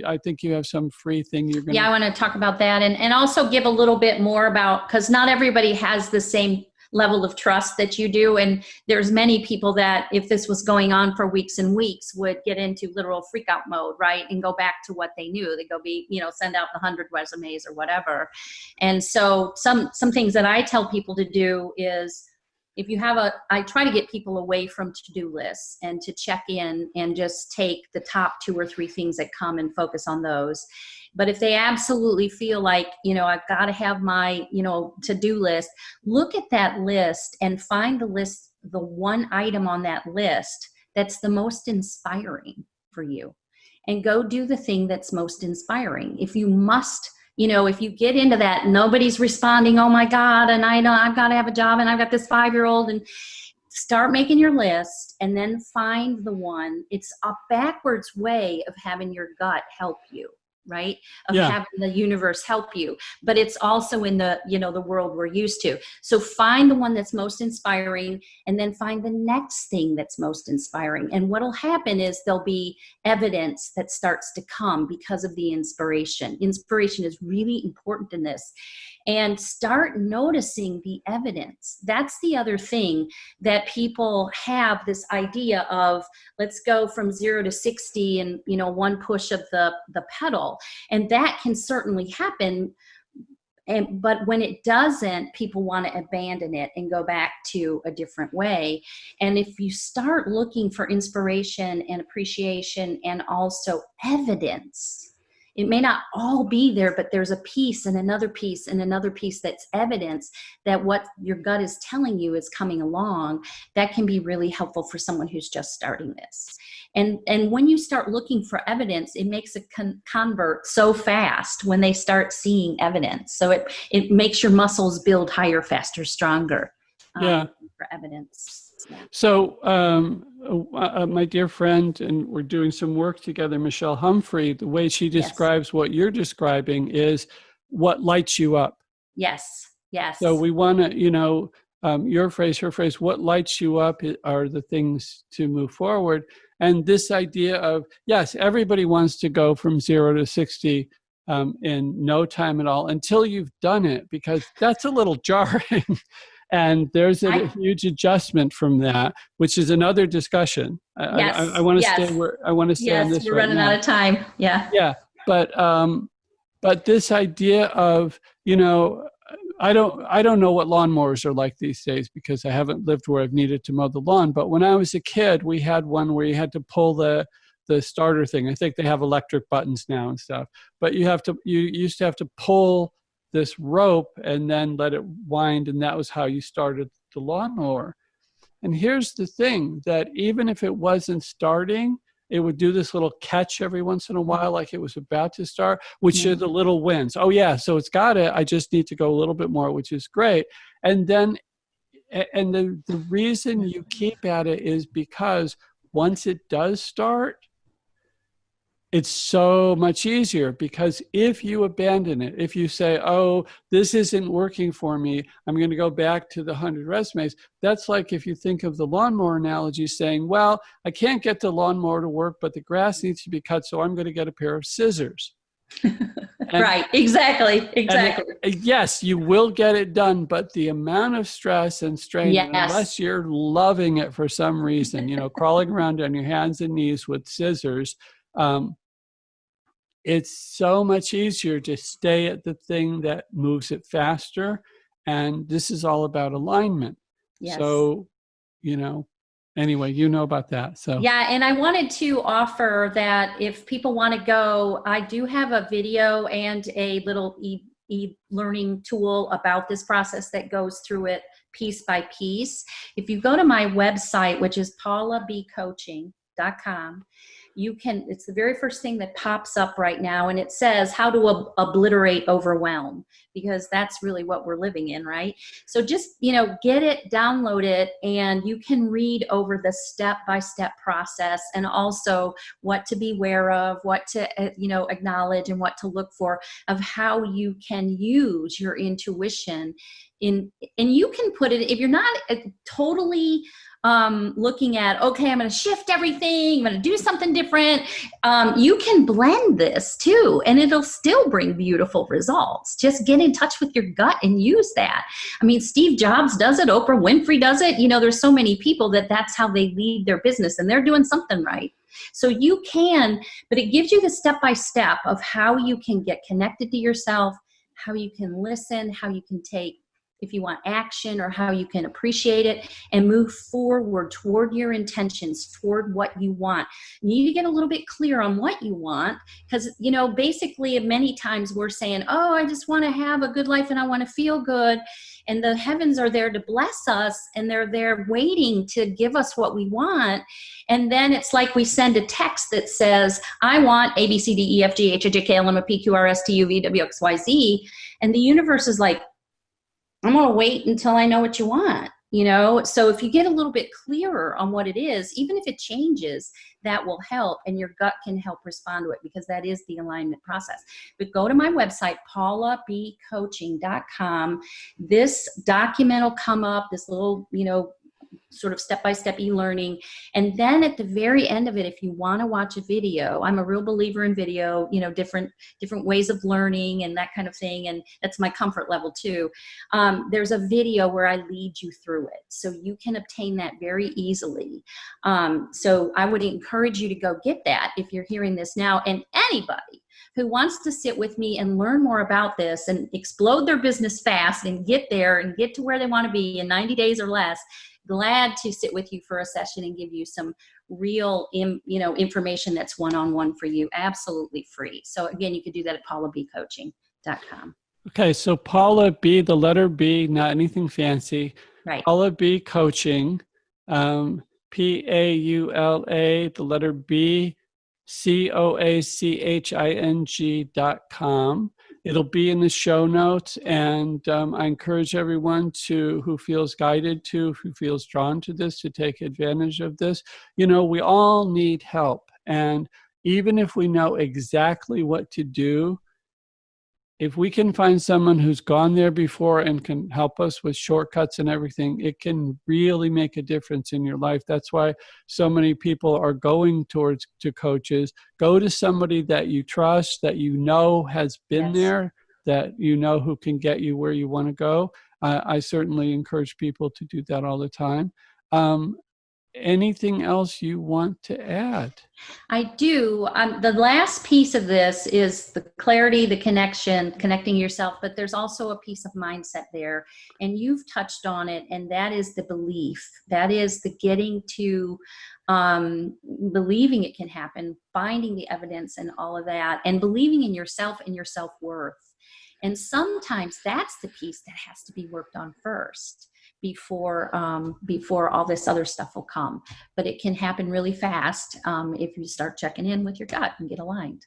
I think you have some free thing you're going to. Yeah, I want to talk about that, and also give a little bit more about, because not everybody has the same level of trust that you do. And there's many people that, if this was going on for weeks and weeks, would get into literal freak out mode, right? And go back to what they knew. They go send out the 100 resumes or whatever. And so some things that I tell people to do is, if you have I try to get people away from to-do lists and to check in and just take the top 2 or 3 things that come and focus on those. But if they absolutely feel like, I've got to have my, to-do list, look at that list and find the one item on that list that's the most inspiring for you, and go do the thing that's most inspiring. If you must, if you get into that, nobody's responding, oh my God, and I know I've got to have a job, and I've got this 5-year-old, and start making your list, and then find the one. It's a backwards way of having your gut help you, right? Of having the universe help you. But it's also in the, the world we're used to. So find the one that's most inspiring, and then find the next thing that's most inspiring. And what'll happen is there'll be evidence that starts to come because of the inspiration. Inspiration is really important in this. And start noticing the evidence. That's the other thing, that people have this idea of, let's go from 0 to 60 in, one push of the pedal. And that can certainly happen. But when it doesn't, people want to abandon it and go back to a different way. And if you start looking for inspiration and appreciation and also evidence, it may not all be there, but there's a piece and another piece and another piece that's evidence that what your gut is telling you is coming along. That can be really helpful for someone who's just starting this. And when you start looking for evidence, it makes a convert so fast when they start seeing evidence. So it makes your muscles build higher, faster, stronger for evidence. So my dear friend, and we're doing some work together, Michelle Humphrey, the way she describes what you're describing is what lights you up. Yes. So we want to, your phrase, her phrase, what lights you up are the things to move forward. And this idea of, yes, everybody wants to go from 0 to 60 in no time at all until you've done it, because that's a little jarring. And there's a huge adjustment from that, which is another discussion. I want to stay where I want to stay on this. We're running out of time. Yeah. Yeah, but this idea of I don't know what lawnmowers are like these days because I haven't lived where I've needed to mow the lawn. But when I was a kid, we had one where you had to pull the starter thing. I think they have electric buttons now and stuff. But you used to have to pull this rope and then let it wind, and that was how you started the lawnmower. And here's the thing, that even if it wasn't starting, it would do this little catch every once in a while, like it was about to start, which are the little wins. Oh yeah, so it's got it. I just need to go a little bit more, which is great. And then, the reason you keep at it is because once it does start, it's so much easier. Because if you abandon it, if you say, oh, this isn't working for me, I'm going to go back to the 100 resumes. That's like if you think of the lawnmower analogy, saying, well, I can't get the lawnmower to work, but the grass needs to be cut, so I'm going to get a pair of scissors. Right, exactly. Yes, you will get it done, but the amount of stress and strain, unless you're loving it for some reason, crawling around on your hands and knees with scissors, it's so much easier to stay at the thing that moves it faster. And this is all about alignment. Yes. So, anyway, about that. So yeah, and I wanted to offer that if people want to go, I do have a video and a little e-learning tool about this process that goes through it piece by piece. If you go to my website, which is paulabcoaching.com, it's the very first thing that pops up right now, and it says how to obliterate overwhelm, because that's really what we're living in, right? So just, get it, download it, and you can read over the step-by-step process, and also what to beware of, what to, acknowledge, and what to look for, of how you can use your intuition and you can put it, if you're not totally looking at, okay, I'm going to shift everything, I'm going to do something different. You can blend this too, and it'll still bring beautiful results. Just get in touch with your gut and use that. I mean, Steve Jobs does it. Oprah Winfrey does it. There's so many people that's how they lead their business, and they're doing something right. So you can, but it gives you the step-by-step of how you can get connected to yourself, how you can listen, how you can take, if you want action, or how you can appreciate it and move forward toward your intentions, toward what you want. You need to get a little bit clear on what you want, because, basically many times we're saying, oh, I just want to have a good life and I want to feel good. And the heavens are there to bless us, and they're there waiting to give us what we want. And then it's like we send a text that says, I want A, B, C, D, E, F, G, H, I, J, K, L, M, N, P, Q, R, S, T, U, V, W, X, Y, Z. And the universe is like, I'm going to wait until I know what you want, So if you get a little bit clearer on what it is, even if it changes, that will help, and your gut can help respond to it, because that is the alignment process. But go to my website, paulabcoaching.com. This document will come up, this little, sort of step-by-step e-learning. And then at the very end of it, if you want to watch a video, I'm a real believer in video, different ways of learning and that kind of thing. And that's my comfort level too. There's a video where I lead you through it. So you can obtain that very easily. So I would encourage you to go get that if you're hearing this now. And anybody who wants to sit with me and learn more about this and explode their business fast and get there and get to where they want to be in 90 days or less, glad to sit with you for a session and give you some real, information that's one-on-one for you, absolutely free. So again, you could do that at paulabcoaching.com. Okay, so Paula B, the letter B, not anything fancy. Right. Paula B Coaching, Paula, the letter B, coaching.com. It'll be in the show notes, and I encourage everyone who feels guided who feels drawn to this, to take advantage of this. We all need help, and even if we know exactly what to do, if we can find someone who's gone there before and can help us with shortcuts and everything, it can really make a difference in your life. That's why so many people are going to coaches. Go to somebody that you trust, that has been there, that who can get you where you want to go. I certainly encourage people to do that all the time. anything else you want to add? I do. The last piece of this is the clarity, the connection, connecting yourself, but there's also a piece of mindset there. And you've touched on it, and that is the belief. That is the getting to believing it can happen, finding the evidence and all of that, and believing in yourself and your self-worth. And sometimes that's the piece that has to be worked on first before all this other stuff will come. But it can happen really fast if you start checking in with your gut and get aligned.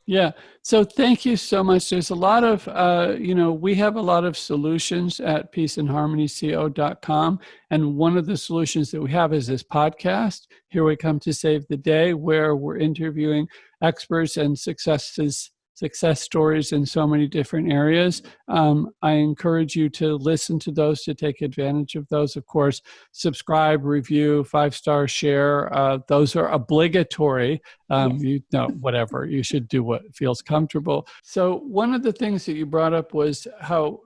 Yeah. So thank you so much. There's a lot of, we have a lot of solutions at peaceandharmonyco.com. And one of the solutions that we have is this podcast, Here We Come to Save the Day, where we're interviewing experts and success stories in so many different areas. I encourage you to listen to those, to take advantage of those. Of course, subscribe, review, 5-star share. Those are obligatory. Whatever. You should do what feels comfortable. So one of the things that you brought up was how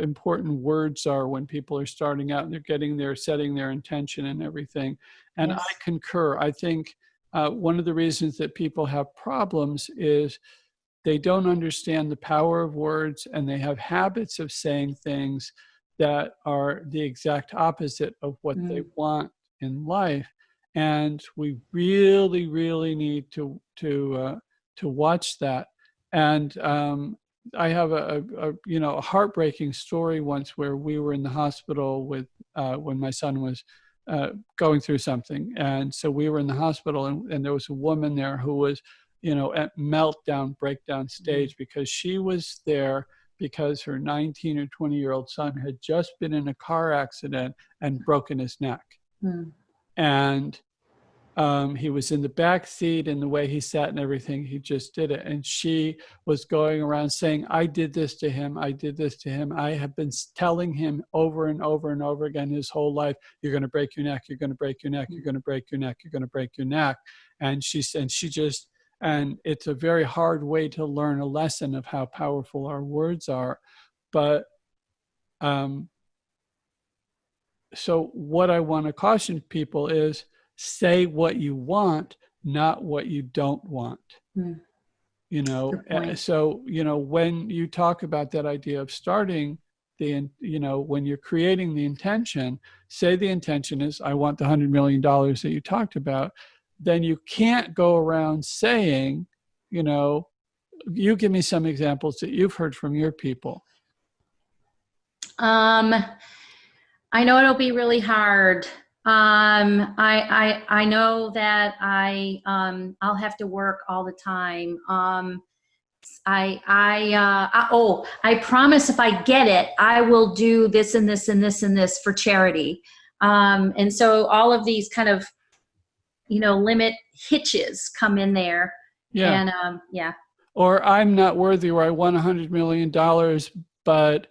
important words are when people are starting out and they're getting there, setting their intention and everything. And Yes. I concur. I think one of the reasons that people have problems is they don't understand the power of words, and they have habits of saying things that are the exact opposite of what they want in life. And we really, really need to watch that. And I have a heartbreaking story once where we were in the hospital with when my son was going through something, and so we were in the hospital, and there was a woman there who was at meltdown, breakdown stage, because she was there because her 19 or 20-year-old son had just been in a car accident and broken his neck. And he was in the back seat, and the way he sat and everything, he just did it. And she was going around saying, I did this to him. I did this to him. I have been telling him over and over and over again his whole life, you're going to break your neck. You're going to break your neck. You're going to break your neck. You're going to break your neck. And it's a very hard way to learn a lesson of how powerful our words are. But so what I want to caution people is say what you want, not what you don't want. So, when you talk about that idea of starting when you're creating the intention, say the intention is, I want the $100 million that you talked about. Then you can't go around saying, you give me some examples that you've heard from your people. I know it'll be really hard. I know that I'll have to work all the time. I promise if I get it, I will do this and this and this and this for charity. And so all of these kind of limit hitches come in there. Yeah. And Or I'm not worthy, or I want $100 million, but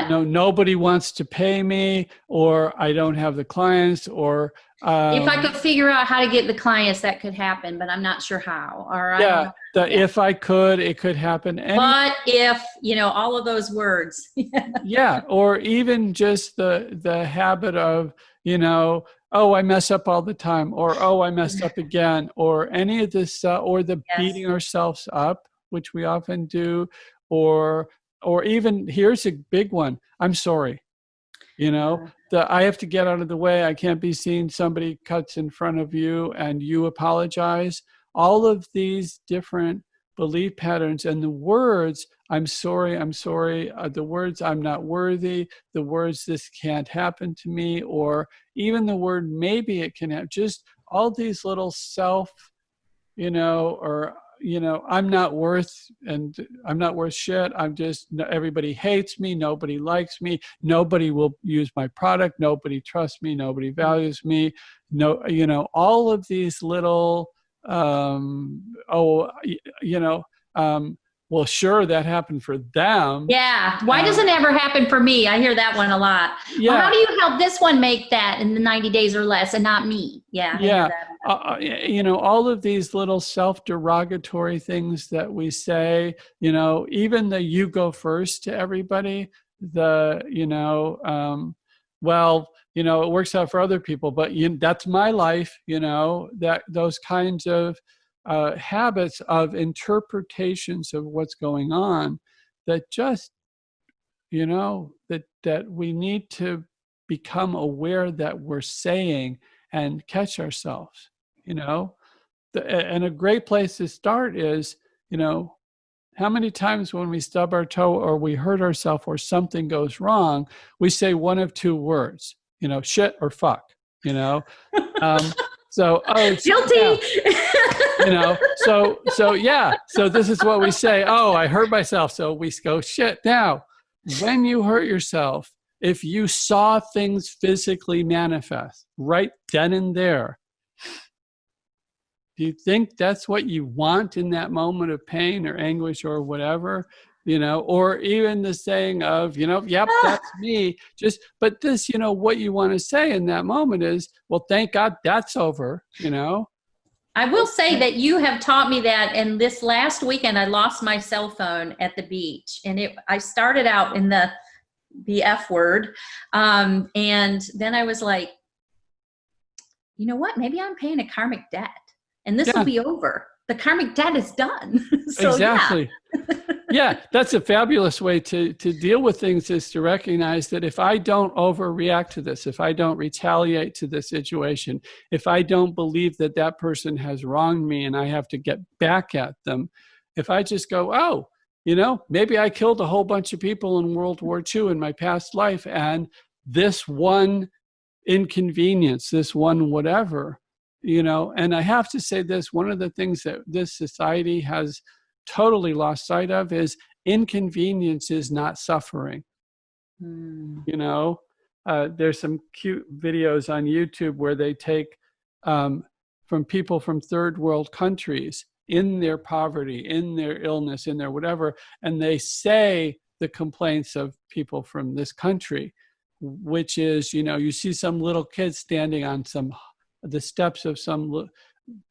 nobody wants to pay me, or I don't have the clients, or if I could figure out how to get the clients, that could happen, but I'm not sure how. Or if I could, it could happen. But if all of those words. Yeah, or even just the habit of oh, I mess up all the time, or oh, I messed up again, or any of this, or the beating ourselves up, which we often do, or even, here's a big one, I'm sorry. I have to get out of the way. I can't be seen. Somebody cuts in front of you and you apologize. All of these different belief patterns, and the words, I'm sorry, the words, I'm not worthy, the words, this can't happen to me, or even the word, maybe it can happen, just all these little I'm not worth shit. Everybody hates me. Nobody likes me. Nobody will use my product. Nobody trusts me. Nobody values me. All of these little, well, sure, that happened for them. Yeah. Why doesn't it ever happen for me? I hear that one a lot. Yeah. Well, how do you help this one make that in the 90 days or less and not me? Yeah. Yeah. All of these little self-derogatory things that we say, even the you go first to everybody, well, it works out for other people, but that's my life, that those kinds of habits of interpretations of what's going on that just, that we need to become aware that we're saying and catch ourselves, and a great place to start is, how many times when we stub our toe or we hurt ourselves or something goes wrong, we say one of two words, shit or fuck, so, Guilty. Yeah. So this is what we say. Oh, I hurt myself. So we go, shit. Now, when you hurt yourself, if you saw things physically manifest right then and there, do you think that's what you want in that moment of pain or anguish or whatever? Or even the saying of, yep, that's me. But this, what you want to say in that moment is, well, thank God that's over, I will say that you have taught me that. And this last weekend, I lost my cell phone at the beach, and I started out in the F word. And then I was like, you know what? Maybe I'm paying a karmic debt, and this will be over. The karmic debt is done. So, exactly. Yeah, that's a fabulous way to deal with things, is to recognize that if I don't overreact to this, if I don't retaliate to this situation, if I don't believe that that person has wronged me and I have to get back at them, if I just go, oh, maybe I killed a whole bunch of people in World War II in my past life, and this one inconvenience, this one whatever, and I have to say this, one of the things that this society has totally lost sight of is inconvenience is not suffering. There's some cute videos on YouTube where they take from people from third world countries in their poverty, in their illness, in their whatever, and they say the complaints of people from this country, which is, you see some little kid standing on the steps of some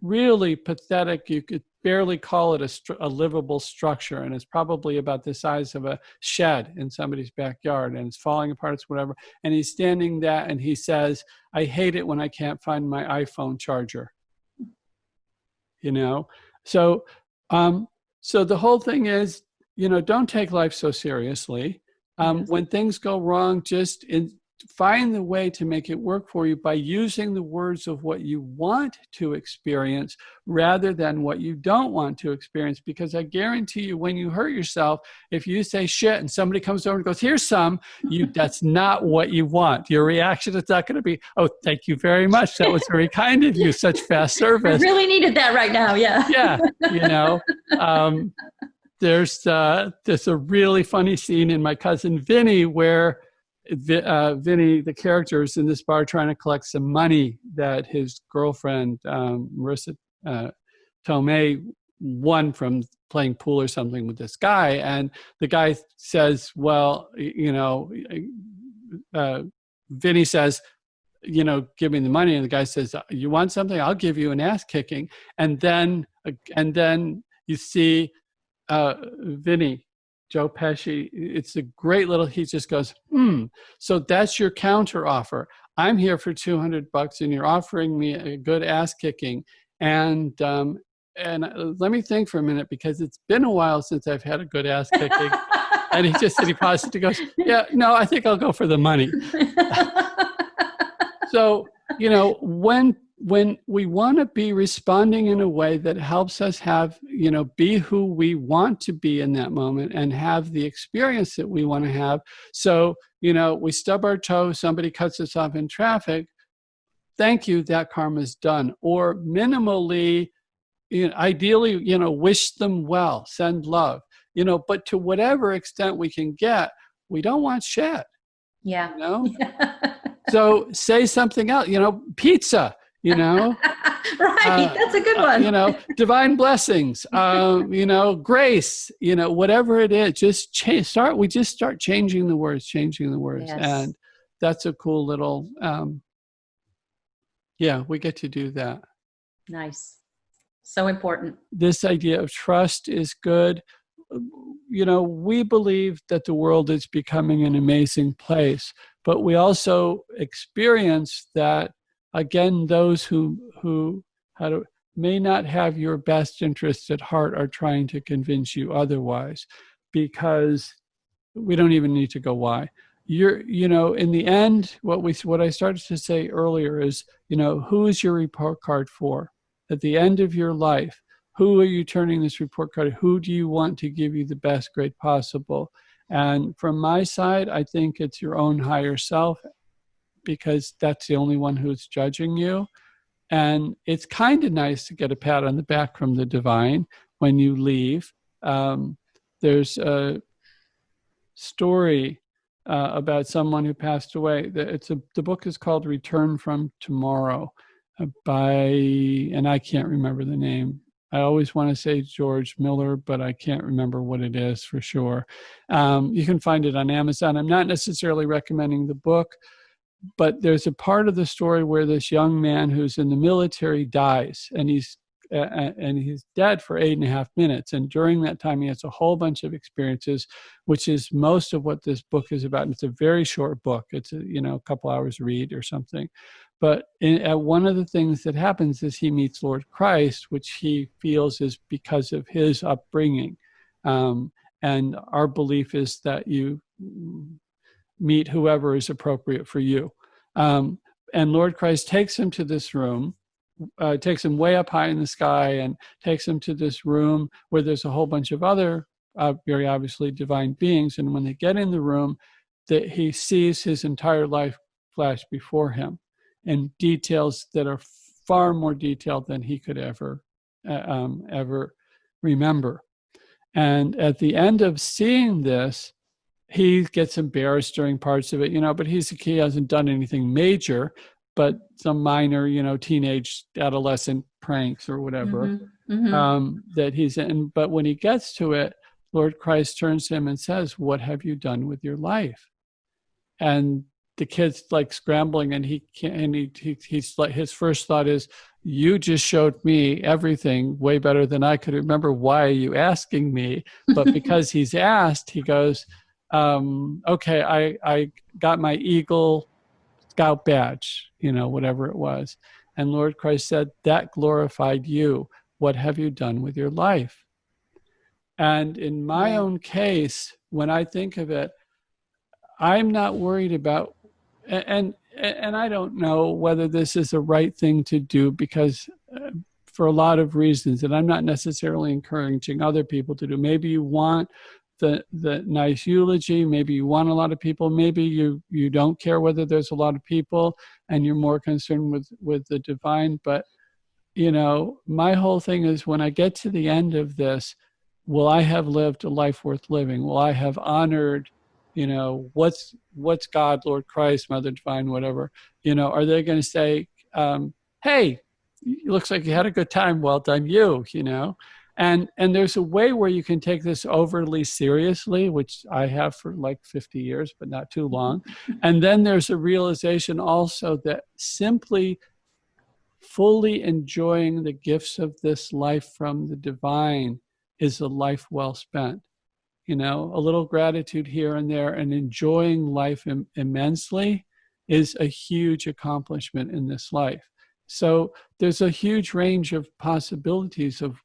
really pathetic, you could barely call it a livable structure, and it's probably about the size of a shed in somebody's backyard, and it's falling apart, it's whatever, and he's standing there and he says, I hate it when I can't find my iPhone charger. So the whole thing is, don't take life so seriously. When things go wrong, just find the way to make it work for you by using the words of what you want to experience rather than what you don't want to experience. Because I guarantee you, when you hurt yourself, if you say shit and somebody comes over and goes, here's some, that's not what you want. Your reaction is not going to be, oh, thank you very much. That was very kind of you. Such fast service. I really needed that right now. Yeah. Yeah. There's a really funny scene in My Cousin Vinny where Vinny, the character, is in this bar trying to collect some money that his girlfriend, Marissa Tomei, won from playing pool or something with this guy. And the guy says, well, Vinny says, give me the money. And the guy says, you want something? I'll give you an ass kicking. And then you see Vinny, Joe Pesci, it's a great little, he just goes, so that's your counter offer. I'm here for $200 and you're offering me a good ass kicking. And let me think for a minute, because it's been a while since I've had a good ass kicking. And he paused and he goes, yeah, no, I think I'll go for the money. So, when we want to be responding in a way that helps us have, be who we want to be in that moment and have the experience that we want to have. So, we stub our toe, somebody cuts us off in traffic. Thank you, that karma's done. Or minimally, ideally, wish them well, send love, but to whatever extent we can get, we don't want shit. Yeah. So say something else, pizza. Right, that's a good one. Divine blessings, grace, whatever it is, just start changing the words. Yes. And that's a cool little, we get to do that. Nice. So important. This idea of trust is good. We believe that the world is becoming an amazing place, but we also experience that, again, those who may not have your best interests at heart are trying to convince you otherwise, because we don't even need to go why. In the end, what I started to say earlier is, who is your report card for? At the end of your life, who are you turning this report card? Who do you want to give you the best grade possible? And from my side, I think it's your own higher self, because that's the only one who's judging you. And it's kind of nice to get a pat on the back from the divine when you leave. There's a story about someone who passed away. The book is called Return from Tomorrow and I can't remember the name. I always want to say George Miller, but I can't remember what it is for sure. You can find it on Amazon. I'm not necessarily recommending the book, but there's a part of the story where this young man who's in the military dies, and he's dead for 8.5 minutes. And during that time, he has a whole bunch of experiences, which is most of what this book is about. And it's a very short book. It's a couple hours read or something. But one of the things that happens is he meets Lord Christ, which he feels is because of his upbringing. And our belief is that you meet whoever is appropriate for you. And Lord Christ takes him to this room, takes him way up high in the sky, and takes him to this room where there's a whole bunch of other very obviously divine beings. And when they get in the room, he sees his entire life flash before him in details that are far more detailed than he could ever remember. And at the end of seeing this, he gets embarrassed during parts of it, but he hasn't done anything major, but some minor, teenage adolescent pranks or whatever that he's in. But when he gets to it, Lord Christ turns to him and says, "What have you done with your life?" And the kid's like scrambling, and he's like, his first thought is, "You just showed me everything way better than I could remember. Why are you asking me?" But because he's asked, he goes, "Okay, I got my Eagle Scout badge, whatever it was." And Lord Christ said, "That glorified you. What have you done with your life?" And in my own case, when I think of it, I'm not worried about, and I don't know whether this is the right thing to do, because for a lot of reasons that I'm not necessarily encouraging other people to do. Maybe you want the nice eulogy, maybe you want a lot of people, maybe you don't care whether there's a lot of people and you're more concerned with the divine. But my whole thing is, when I get to the end of this, will I have lived a life worth living? Will I have honored what's God, Lord Christ, Mother Divine, whatever? Are they going to say, "Hey, it looks like you had a good time, well done you," And there's a way where you can take this overly seriously, which I have for like 50 years, but not too long. And then there's a realization also that simply fully enjoying the gifts of this life from the divine is a life well spent. A little gratitude here and there and enjoying life immensely is a huge accomplishment in this life. So there's a huge range of possibilities of,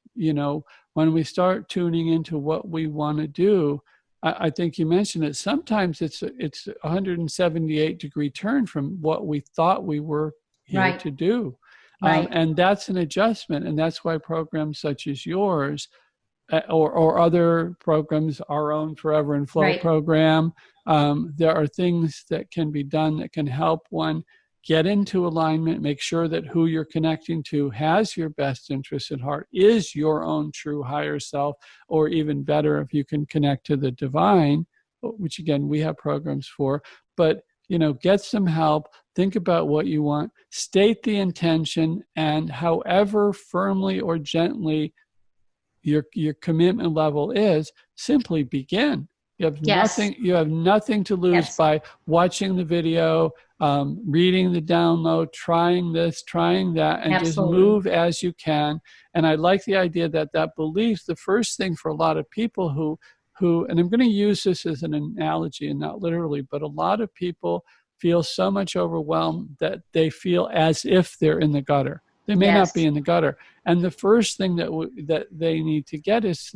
when we start tuning into what we want to do. I think you mentioned it. Sometimes it's a 178-degree turn from what we thought we were here to do. And that's an adjustment. And that's why programs such as yours or other programs, our own Forever and Flow program, there are things that can be done that can help one get into alignment, make sure that who you're connecting to has your best interests at heart, is your own true higher self, or even better, if you can connect to the divine, which again, we have programs for. But, get some help, think about what you want, state the intention, and however firmly or gently your commitment level is, simply begin. You have nothing to lose by watching the video, reading the download, trying this, trying that, and just move as you can. And I like the idea that belief, the first thing for a lot of people who, and I'm going to use this as an analogy and not literally, but a lot of people feel so much overwhelmed that they feel as if they're in the gutter. They may not be in the gutter. And the first thing that they need to get is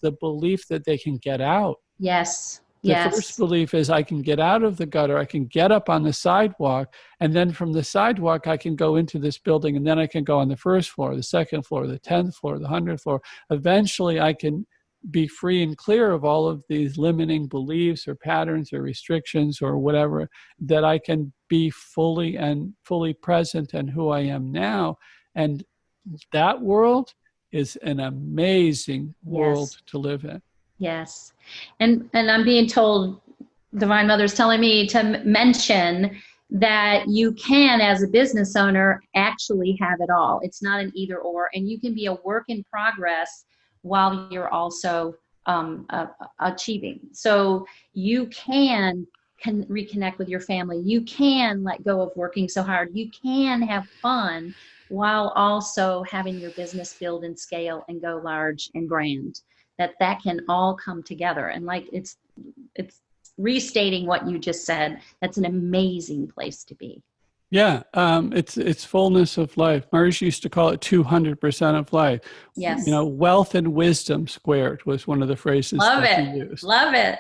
the belief that they can get out. Yes. The first belief is I can get out of the gutter. I can get up on the sidewalk. And then from the sidewalk, I can go into this building. And then I can go on the first floor, the second floor, the 10th floor, the 100th floor. Eventually, I can be free and clear of all of these limiting beliefs or patterns or restrictions or whatever, that I can be fully present in who I am now. And that world is an amazing world to live in. Yes. And I'm being told, Divine Mother's telling me to mention that you can, as a business owner, actually have it all. It's not an either or, and you can be a work in progress while you're also achieving. So you can reconnect with your family. You can let go of working so hard. You can have fun while also having your business build and scale and go large and grand. That can all come together. And like it's restating what you just said. That's an amazing place to be. Yeah, it's fullness of life. Mars used to call it 200% of life. Yes. Wealth and wisdom squared was one of the phrases he used. Love it.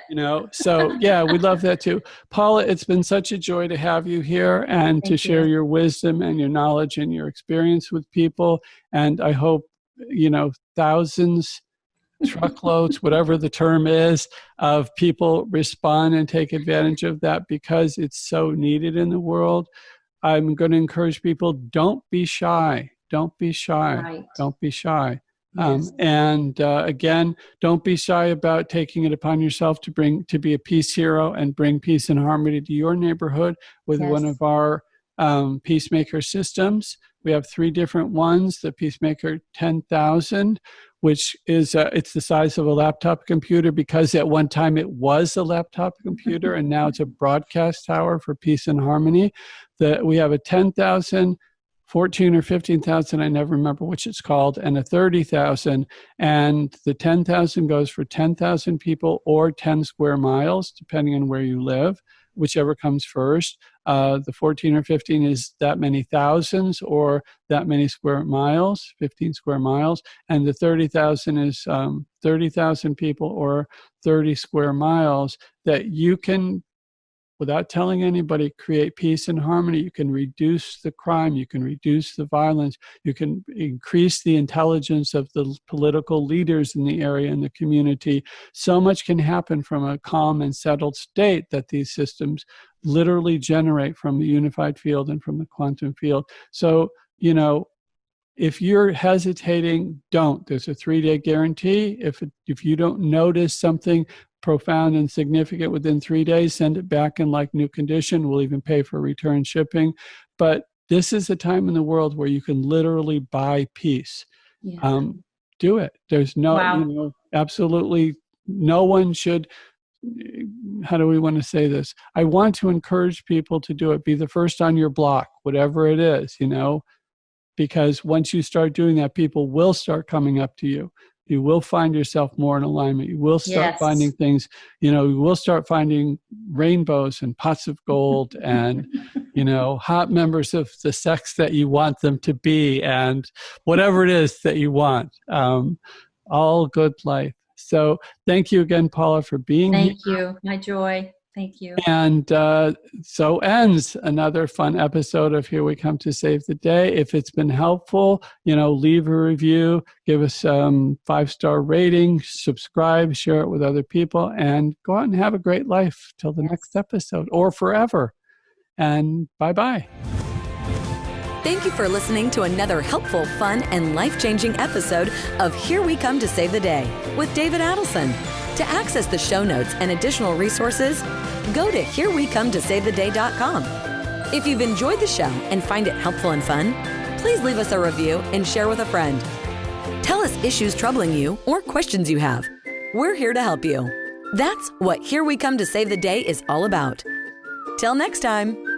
So yeah, we love that too. Paula, it's been such a joy to have you here and to share your wisdom and your knowledge and your experience with people. And I hope, thousands, truckloads, whatever the term is, of people respond and take advantage of that, because it's so needed in the world. I'm going to encourage people, don't be shy. Don't be shy. Right. Don't be shy. Yes. Again, don't be shy about taking it upon yourself to be a peace hero and bring peace and harmony to your neighborhood with one of our Peacemaker systems. We have 3 different ones. The Peacemaker 10,000, which is it's the size of a laptop computer, because at one time it was a laptop computer and now it's a broadcast tower for peace and harmony. We have a 10,000, 14 or 15,000, I never remember which it's called, and a 30,000. And the 10,000 goes for 10,000 people or 10 square miles, depending on where you live, whichever comes first. The 14 or 15 is that many thousands or that many square miles, 15 square miles. And the 30,000 is 30,000 people or 30 square miles that you can, without telling anybody, create peace and harmony. You can reduce the crime. You can reduce the violence. You can increase the intelligence of the political leaders in the area and the community. So much can happen from a calm and settled state that these systems literally generate from the unified field and from the quantum field. So, if you're hesitating, don't. There's a 3-day guarantee. If you don't notice something profound and significant within 3 days, send it back in like new condition. We'll even pay for return shipping. But this is a time in the world where you can literally buy peace. Yeah. Do it. There's absolutely no one should. How do we want to say this? I want to encourage people to do it. Be the first on your block, whatever it is, because once you start doing that, people will start coming up to you. You will find yourself more in alignment. You will start finding things, you will start finding rainbows and pots of gold and, hot members of the sex that you want them to be and whatever it is that you want. All good life. So thank you again, Paula, for being here. Thank you. My joy. Thank you. And so ends another fun episode of Here We Come to Save the Day. If it's been helpful, leave a review, give us 5-star rating, subscribe, share it with other people, and go out and have a great life till the next episode or forever. And bye-bye. Thank you for listening to another helpful, fun, and life-changing episode of Here We Come to Save the Day with David Adelson. To access the show notes and additional resources, go to herewecometosavetheday.com. If you've enjoyed the show and find it helpful and fun, please leave us a review and share with a friend. Tell us issues troubling you or questions you have. We're here to help you. That's what Here We Come to Save the Day is all about. Till next time.